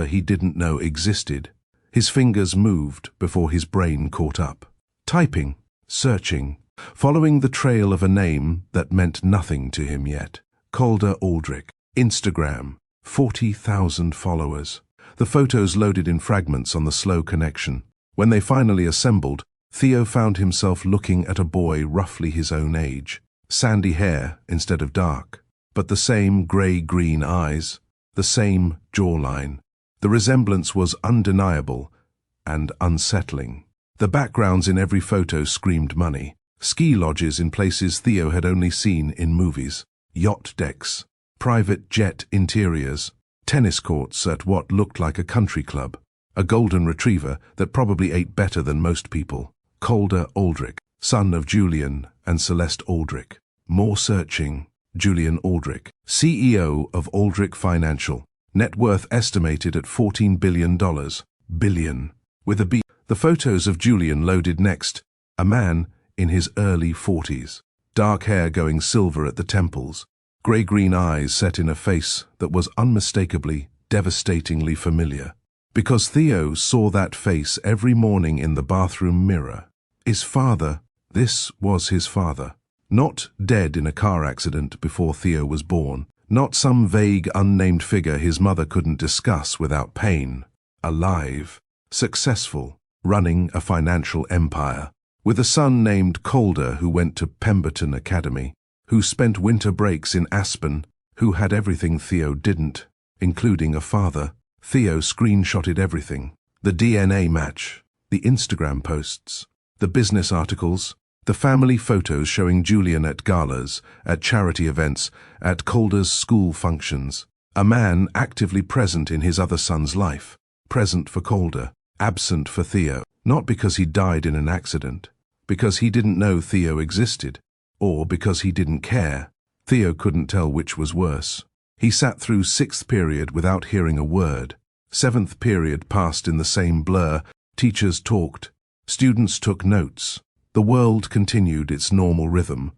he didn't know existed. His fingers moved before his brain caught up. Typing, searching, following the trail of a name that meant nothing to him yet. Calder Aldrich. Instagram, 40,000 followers. The photos loaded in fragments on the slow connection. When they finally assembled, Theo found himself looking at a boy roughly his own age. Sandy hair instead of dark, but the same grey-green eyes, the same jawline. The resemblance was undeniable and unsettling. The backgrounds in every photo screamed money. Ski lodges in places Theo had only seen in movies. Yacht decks, private jet interiors, tennis courts at what looked like a country club, a golden retriever that probably ate better than most people. Calder Aldrich, son of Julian and Celeste Aldrich. More searching. Julian Aldrich, CEO of Aldrich Financial. Net worth estimated at $14 billion. Billion. With a B. The photos of Julian loaded next. A man in his early 40s. Dark hair going silver at the temples. Grey-green eyes set in a face that was unmistakably, devastatingly familiar. Because Theo saw that face every morning in the bathroom mirror. His father, this was his father. Not dead in a car accident before Theo was born. Not some vague, unnamed figure his mother couldn't discuss without pain. Alive. Successful. Running a financial empire. With a son named Calder who went to Pemberton Academy. Who spent winter breaks in Aspen. Who had everything Theo didn't, including a father. Theo screenshotted everything. The DNA match. The Instagram posts. The business articles. The family photos showing Julian at galas, at charity events, at Calder's school functions. A man actively present in his other son's life. Present for Calder, absent for Theo. Not because he died in an accident. Because he didn't know Theo existed. Or because he didn't care. Theo couldn't tell which was worse. He sat through 6th period without hearing a word. 7th period passed in the same blur. Teachers talked. Students took notes. The world continued its normal rhythm,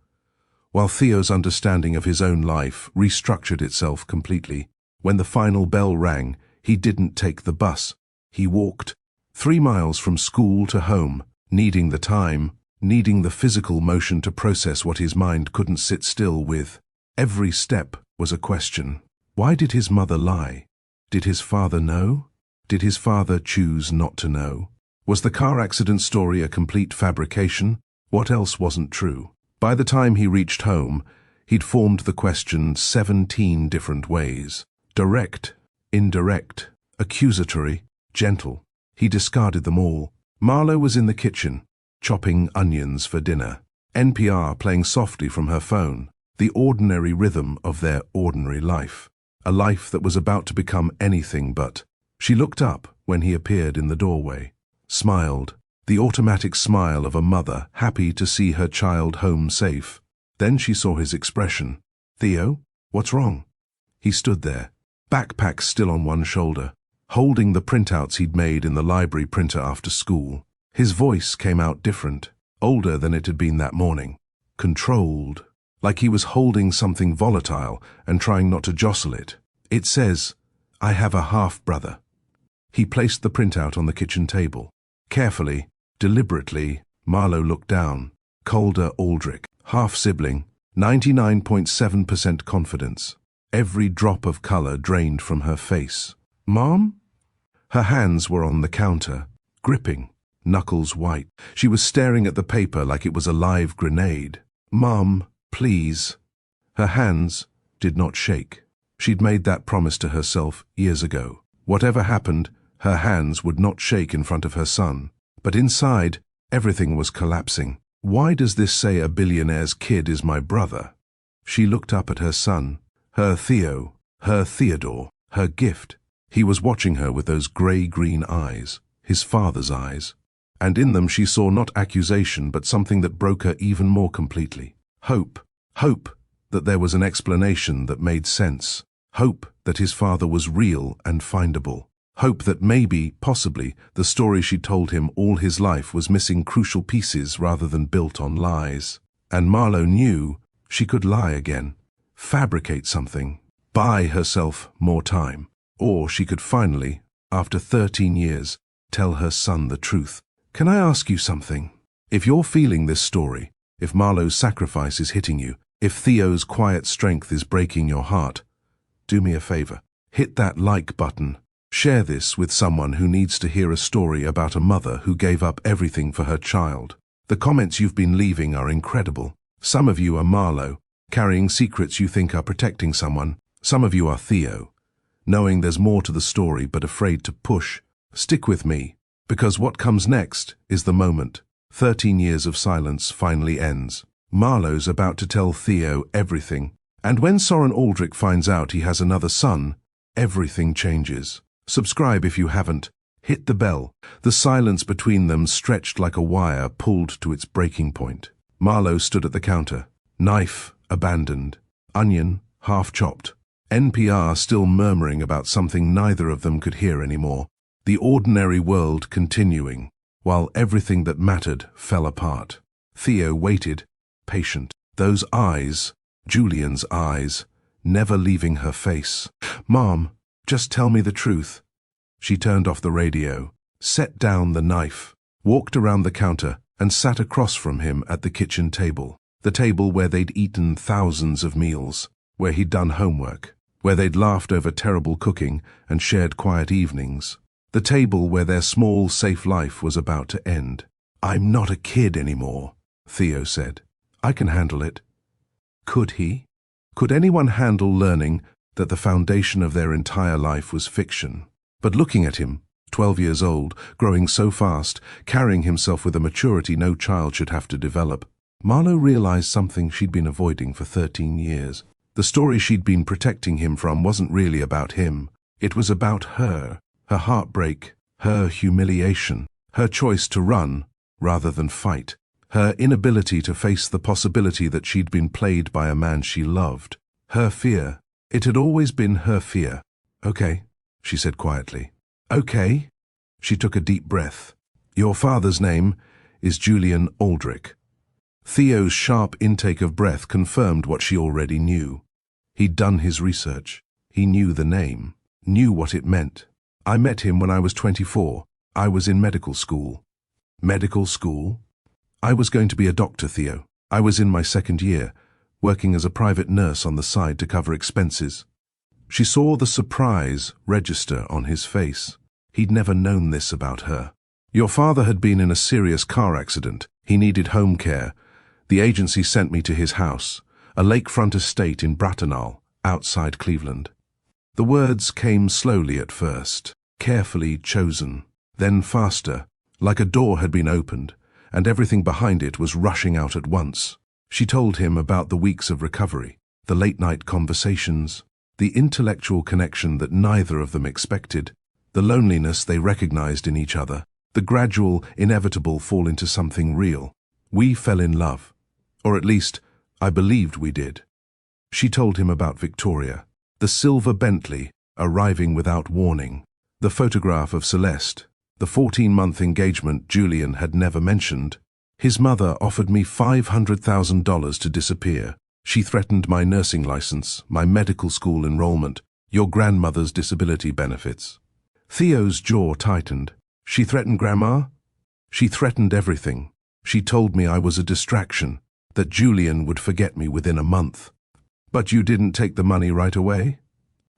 while Theo's understanding of his own life restructured itself completely. When the final bell rang, he didn't take the bus. He walked 3 miles from school to home, needing the time, needing the physical motion to process what his mind couldn't sit still with. Every step was a question. Why did his mother lie? Did his father know? Did his father choose not to know? Was the car accident story a complete fabrication? What else wasn't true? By the time he reached home, he'd formed the question 17 different ways. Direct, indirect, accusatory, gentle. He discarded them all. Marlo was in the kitchen, chopping onions for dinner. NPR playing softly from her phone. The ordinary rhythm of their ordinary life. A life that was about to become anything but. She looked up when he appeared in the doorway. Smiled, the automatic smile of a mother happy to see her child home safe. Then she saw his expression. Theo, what's wrong? He stood there, backpack still on one shoulder, holding the printouts he'd made in the library printer after school. His voice came out different, older than it had been that morning. Controlled, like he was holding something volatile and trying not to jostle it. It says, I have a half-brother. He placed the printout on the kitchen table. Carefully, deliberately, Marlo looked down. Calder Aldrich, half-sibling, 99.7% confidence. Every drop of color drained from her face. Mom? Her hands were on the counter, gripping. knuckles white. She was staring at the paper like it was a live grenade. "Mom, please." Her hands did not shake. She'd made that promise to herself years ago. Whatever happened, her hands would not shake in front of her son. But inside, everything was collapsing. Why does this say a billionaire's kid is my brother? She looked up at her son, her Theo, her Theodore, her gift. He was watching her with those grey-green eyes, his father's eyes. And in them she saw not accusation but something that broke her even more completely. Hope. Hope that there was an explanation that made sense. Hope that his father was real and findable. Hope that maybe, possibly, the story she told him all his life was missing crucial pieces rather than built on lies. And Marlowe knew she could lie again, fabricate something, buy herself more time. Or she could finally, after 13 years, tell her son the truth. Can I ask you something? If you're feeling this story, if Marlowe's sacrifice is hitting you, if Theo's quiet strength is breaking your heart, do me a favor. Hit that like button. Share this with someone who needs to hear a story about a mother who gave up everything for her child. The comments you've been leaving are incredible. Some of you are Marlowe, carrying secrets you think are protecting someone. Some of you are Theo, knowing there's more to the story but afraid to push. Stick with me, because what comes next is the moment. 13 years of silence finally ends. Marlowe's about to tell Theo everything, and when Soren Aldrich finds out he has another son, everything changes. Subscribe if you haven't. Hit the bell. The silence between them stretched like a wire pulled to its breaking point. Marlowe stood at the counter, knife abandoned, onion half chopped, NPR still murmuring about something neither of them could hear anymore. The ordinary world continuing, while everything that mattered fell apart. Theo waited, patient. Those eyes, Julian's eyes, never leaving her face. "Mom, just tell me the truth." She turned off the radio, set down the knife, walked around the counter, and sat across from him at the kitchen table. The table where they'd eaten thousands of meals, where he'd done homework, where they'd laughed over terrible cooking and shared quiet evenings. The table where their small, safe life was about to end. "I'm not a kid anymore," Theo said. "I can handle it." Could he? Could anyone handle learning that the foundation of their entire life was fiction? But looking at him, 12 years old, growing so fast, carrying himself with a maturity no child should have to develop, Marlowe realized something she'd been avoiding for 13 years. The story she'd been protecting him from wasn't really about him. It was about her. Her heartbreak, her humiliation, her choice to run rather than fight, her inability to face the possibility that she'd been played by a man she loved. Her fear. It had always been her fear. "Okay," she said quietly. "Okay." She took a deep breath. "Your father's name is Julian Aldrich." Theo's sharp intake of breath confirmed what she already knew. He'd done his research. He knew the name, knew what it meant. "I met him when I was 24. I was in medical school." Medical school? "I was going to be a doctor, Theo. I was in my second year, working as a private nurse on the side to cover expenses." She saw the surprise register on his face. He'd never known this about her. "Your father had been in a serious car accident. He needed home care. The agency sent me to his house, a lakefront estate in Bratenahl, outside Cleveland." The words came slowly at first, carefully chosen, then faster, like a door had been opened, and everything behind it was rushing out at once. She told him about the weeks of recovery, the late-night conversations, the intellectual connection that neither of them expected, the loneliness they recognized in each other, the gradual, inevitable fall into something real. "We fell in love. Or at least, I believed we did." She told him about Victoria, the silver Bentley arriving without warning, the photograph of Celeste, the 14-month engagement Julian had never mentioned. "His mother offered me $500,000 to disappear. She threatened my nursing license, my medical school enrollment, your grandmother's disability benefits." Theo's jaw tightened. "She threatened Grandma?" "She threatened everything. She told me I was a distraction, that Julian would forget me within a month." "But you didn't take the money right away?"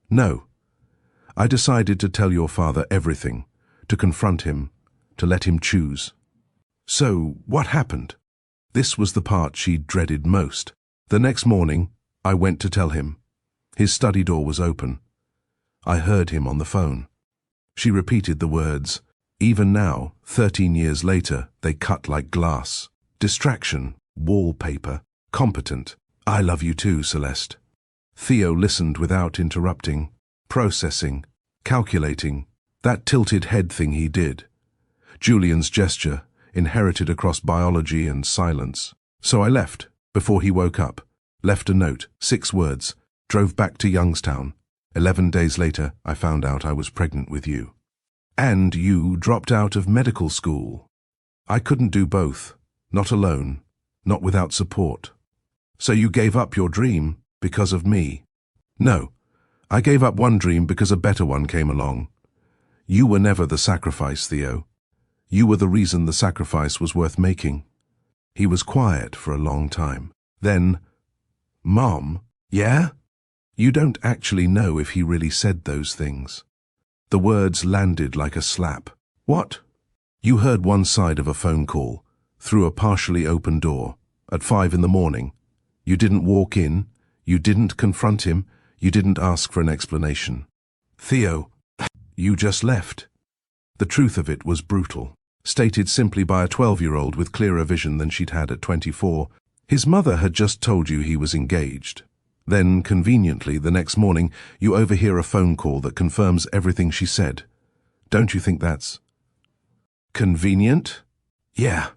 "No. I decided to tell your father everything, to confront him, to let him choose." So, what happened? This was the part she dreaded most. The next morning, I went to tell him. His study door was open. I heard him on the phone. She repeated the words. Even now, 13 years later, they cut like glass. Distraction, wallpaper, competent. I love you too, Celeste. Theo listened without interrupting, processing, calculating. That tilted head thing he did. Julian's gesture, inherited across biology and silence. So I left, before he woke up. Left a note, 6 words. Drove back to Youngstown. 11 days later, I found out I was pregnant with you. And you dropped out of medical school. I couldn't do both. Not alone. Not without support. So you gave up your dream because of me. No, I gave up one dream because a better one came along. You were never the sacrifice, Theo. You were the reason the sacrifice was worth making. He was quiet for a long time. Then, Mom, yeah? You don't actually know if he really said those things. The words landed like a slap. What? You heard one side of a phone call, through a partially open door, at 5 in the morning. You didn't walk in, you didn't confront him, you didn't ask for an explanation. Theo, you just left. The truth of it was brutal, stated simply by a 12-year-old with clearer vision than she'd had at 24. His mother had just told you he was engaged. Then, conveniently, the next morning, you overhear a phone call that confirms everything she said. Don't you think that's convenient? Yeah.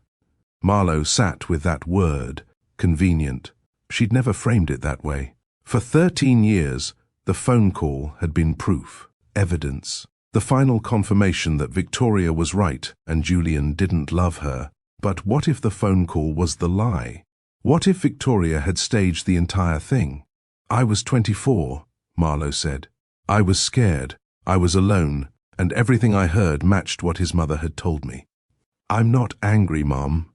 Marlowe sat with that word, convenient. She'd never framed it that way. For 13 years, the phone call had been proof, evidence, the final confirmation that Victoria was right and Julian didn't love her. But what if the phone call was the lie? What if Victoria had staged the entire thing? I was 24, Marlowe said. I was scared, I was alone, and everything I heard matched what his mother had told me. I'm not angry, Mom.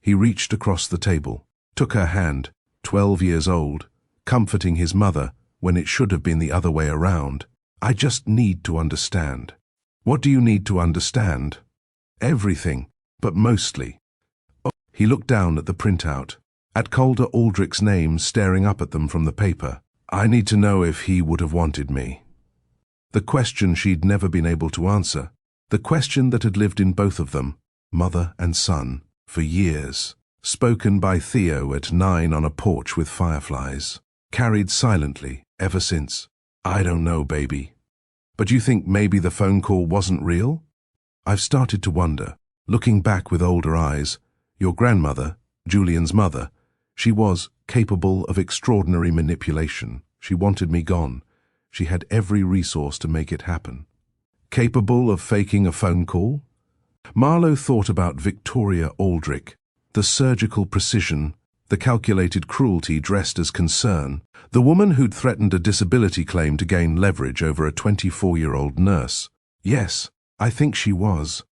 He reached across the table, took her hand, 12 years old, comforting his mother when it should have been the other way around. I just need to understand. What do you need to understand? Everything, but mostly. Oh. He looked down at the printout, at Calder Aldrich's name staring up at them from the paper. I need to know if he would have wanted me. The question she'd never been able to answer, the question that had lived in both of them, mother and son, for years, spoken by Theo at 9 on a porch with fireflies, carried silently ever since. I don't know, baby. But you think maybe the phone call wasn't real? I've started to wonder, looking back with older eyes, your grandmother, Julian's mother, she was capable of extraordinary manipulation. She wanted me gone. She had every resource to make it happen. Capable of faking a phone call? Marlowe thought about Victoria Aldrich, the surgical precision, the calculated cruelty dressed as concern, the woman who'd threatened a disability claim to gain leverage over a 24-year-old nurse. Yes, I think she was.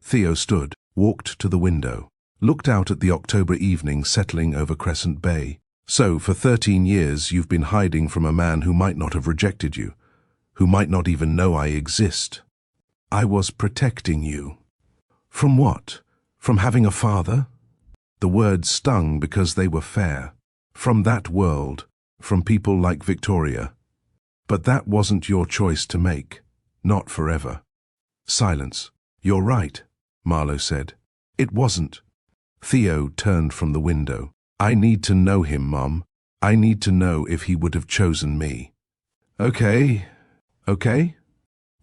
Theo stood, walked to the window, looked out at the October evening settling over Crescent Bay. So, for 13 years, you've been hiding from a man who might not have rejected you, who might not even know I exist. I was protecting you. From what? From having a father? The words stung because they were fair. From that world, from people like Victoria. But that wasn't your choice to make. Not forever. Silence. You're right, Marlowe said. It wasn't. Theo turned from the window. I need to know him, Mom. I need to know if he would have chosen me. Okay.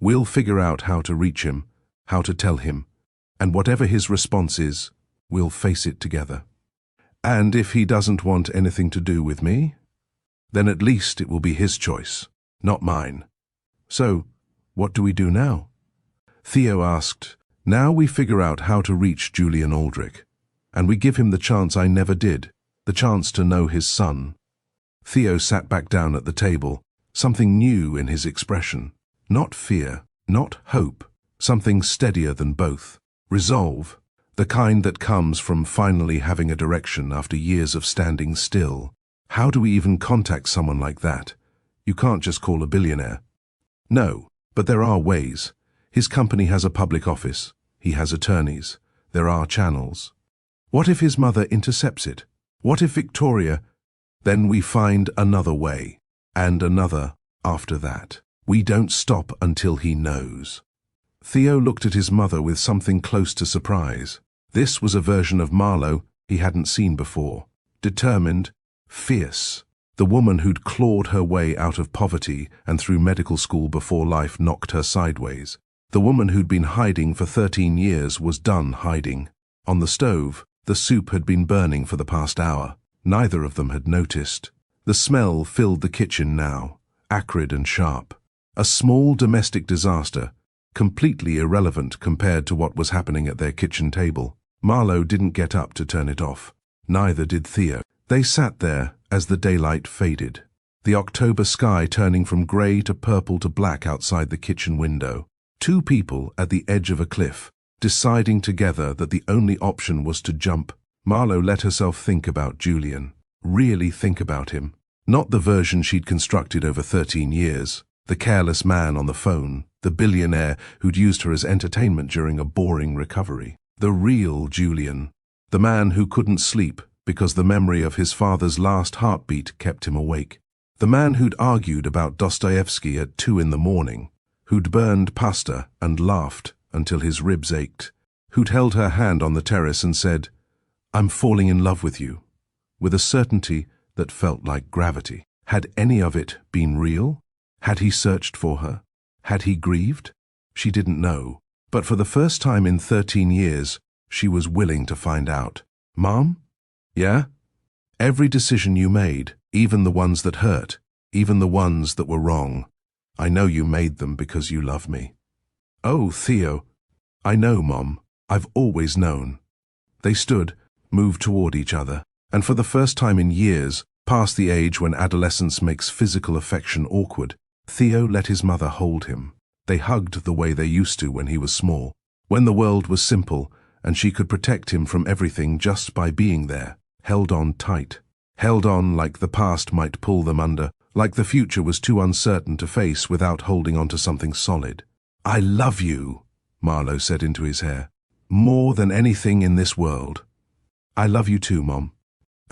We'll figure out how to reach him, how to tell him, and whatever his response is, we'll face it together. And if he doesn't want anything to do with me, then at least it will be his choice, not mine. So, what do we do now? Theo asked. Now we figure out how to reach Julian Aldrich, and we give him the chance I never did, the chance to know his son. Theo sat back down at the table, something new in his expression. Not fear, not hope, something steadier than both. Resolve, the kind that comes from finally having a direction after years of standing still. How do we even contact someone like that? You can't just call a billionaire. No, but there are ways. His company has a public office. He has attorneys. There are channels. What if his mother intercepts it? What if Victoria? Then we find another way, and another after that. We don't stop until he knows. Theo looked at his mother with something close to surprise. This was a version of Marlowe he hadn't seen before. Determined, fierce. The woman who'd clawed her way out of poverty and through medical school before life knocked her sideways. The woman who'd been hiding for 13 years was done hiding. On the stove, the soup had been burning for the past hour. Neither of them had noticed. The smell filled the kitchen now, acrid and sharp. A small domestic disaster, completely irrelevant compared to what was happening at their kitchen table. Marlowe didn't get up to turn it off. Neither did Theo. They sat there as the daylight faded, the October sky turning from grey to purple to black outside the kitchen window. Two people at the edge of a cliff, deciding together that the only option was to jump. Marlowe let herself think about Julian, really think about him. Not the version she'd constructed over 13 years, the careless man on the phone, the billionaire who'd used her as entertainment during a boring recovery. The real Julian, the man who couldn't sleep because the memory of his father's last heartbeat kept him awake. The man who'd argued about Dostoevsky at 2 in the morning, who'd burned pasta and laughed until his ribs ached, who'd held her hand on the terrace and said, "I'm falling in love with you," with a certainty that felt like gravity. Had any of it been real? Had he searched for her? Had he grieved? She didn't know, but for the first time in 13 years, she was willing to find out. "Mom? Yeah? Every decision you made, even the ones that hurt, even the ones that were wrong, I know you made them because you love me." "Oh, Theo." "I know, Mom. I've always known." They stood, moved toward each other, and for the first time in years, past the age when adolescence makes physical affection awkward, Theo let his mother hold him. They hugged the way they used to when he was small, when the world was simple and she could protect him from everything just by being there. Held on tight. Held on like the past might pull them under, like the future was too uncertain to face without holding on to something solid. "I love you," Marlowe said into his hair. "More than anything in this world." "I love you too, Mom."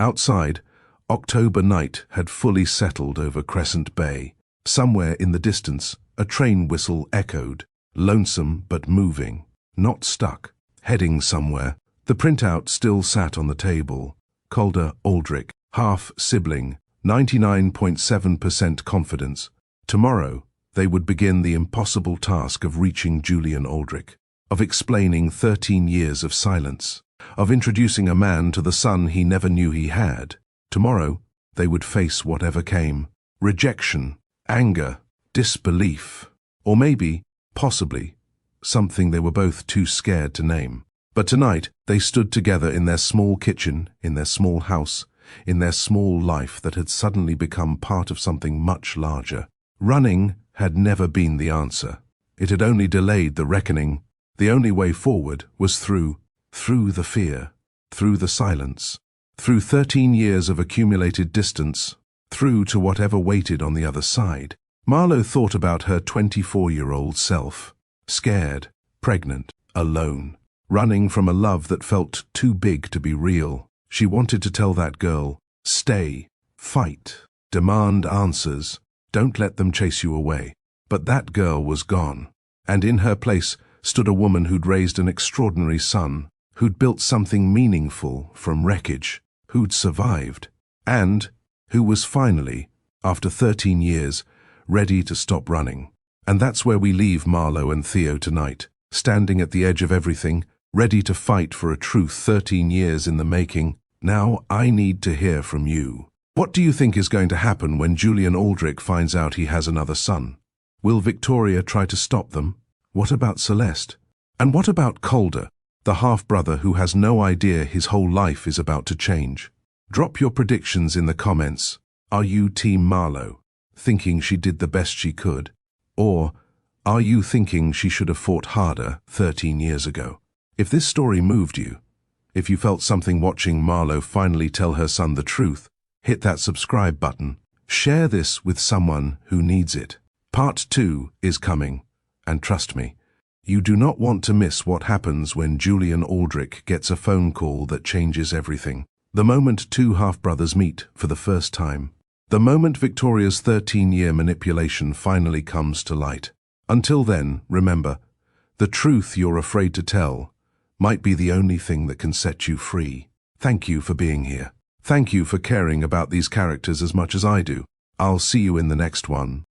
Outside, October night had fully settled over Crescent Bay. Somewhere in the distance, a train whistle echoed, lonesome but moving, not stuck, heading somewhere. The printout still sat on the table. Calder Aldrich, half-sibling, 99.7% confidence. Tomorrow, they would begin the impossible task of reaching Julian Aldrich, of explaining 13 years of silence, of introducing a man to the son he never knew he had. Tomorrow, they would face whatever came. Rejection, anger, disbelief, or maybe, possibly, something they were both too scared to name. But tonight, they stood together in their small kitchen, in their small house, in their small life that had suddenly become part of something much larger. Running had never been the answer. It had only delayed the reckoning. The only way forward was through the fear, through the silence, through 13 years of accumulated distance, through to whatever waited on the other side. Marlowe thought about her 24-year-old self, scared, pregnant, alone, running from a love that felt too big to be real. She wanted to tell that girl, stay, fight, demand answers, don't let them chase you away. But that girl was gone, and in her place stood a woman who'd raised an extraordinary son, who'd built something meaningful from wreckage, who'd survived, and who was finally, after 13 years, ready to stop running. And that's where we leave Marlowe and Theo tonight, standing at the edge of everything, ready to fight for a truth 13 years in the making. Now I need to hear from you. What do you think is going to happen when Julian Aldrich finds out he has another son? Will Victoria try to stop them? What about Celeste? And what about Calder, the half-brother who has no idea his whole life is about to change? Drop your predictions in the comments. Are you Team Marlowe, thinking she did the best she could? Or are you thinking she should have fought harder 13 years ago? If this story moved you, if you felt something watching Marlowe finally tell her son the truth, hit that subscribe button. Share this with someone who needs it. Part 2 is coming, and trust me, You do not want to miss what happens when Julian Aldrich gets a phone call that changes everything. The moment two half-brothers meet for the first time. The moment Victoria's 13-year manipulation finally comes to light. Until then, remember, the truth you're afraid to tell might be the only thing that can set you free. Thank you for being here. Thank you for caring about these characters as much as I do. I'll see you in the next one.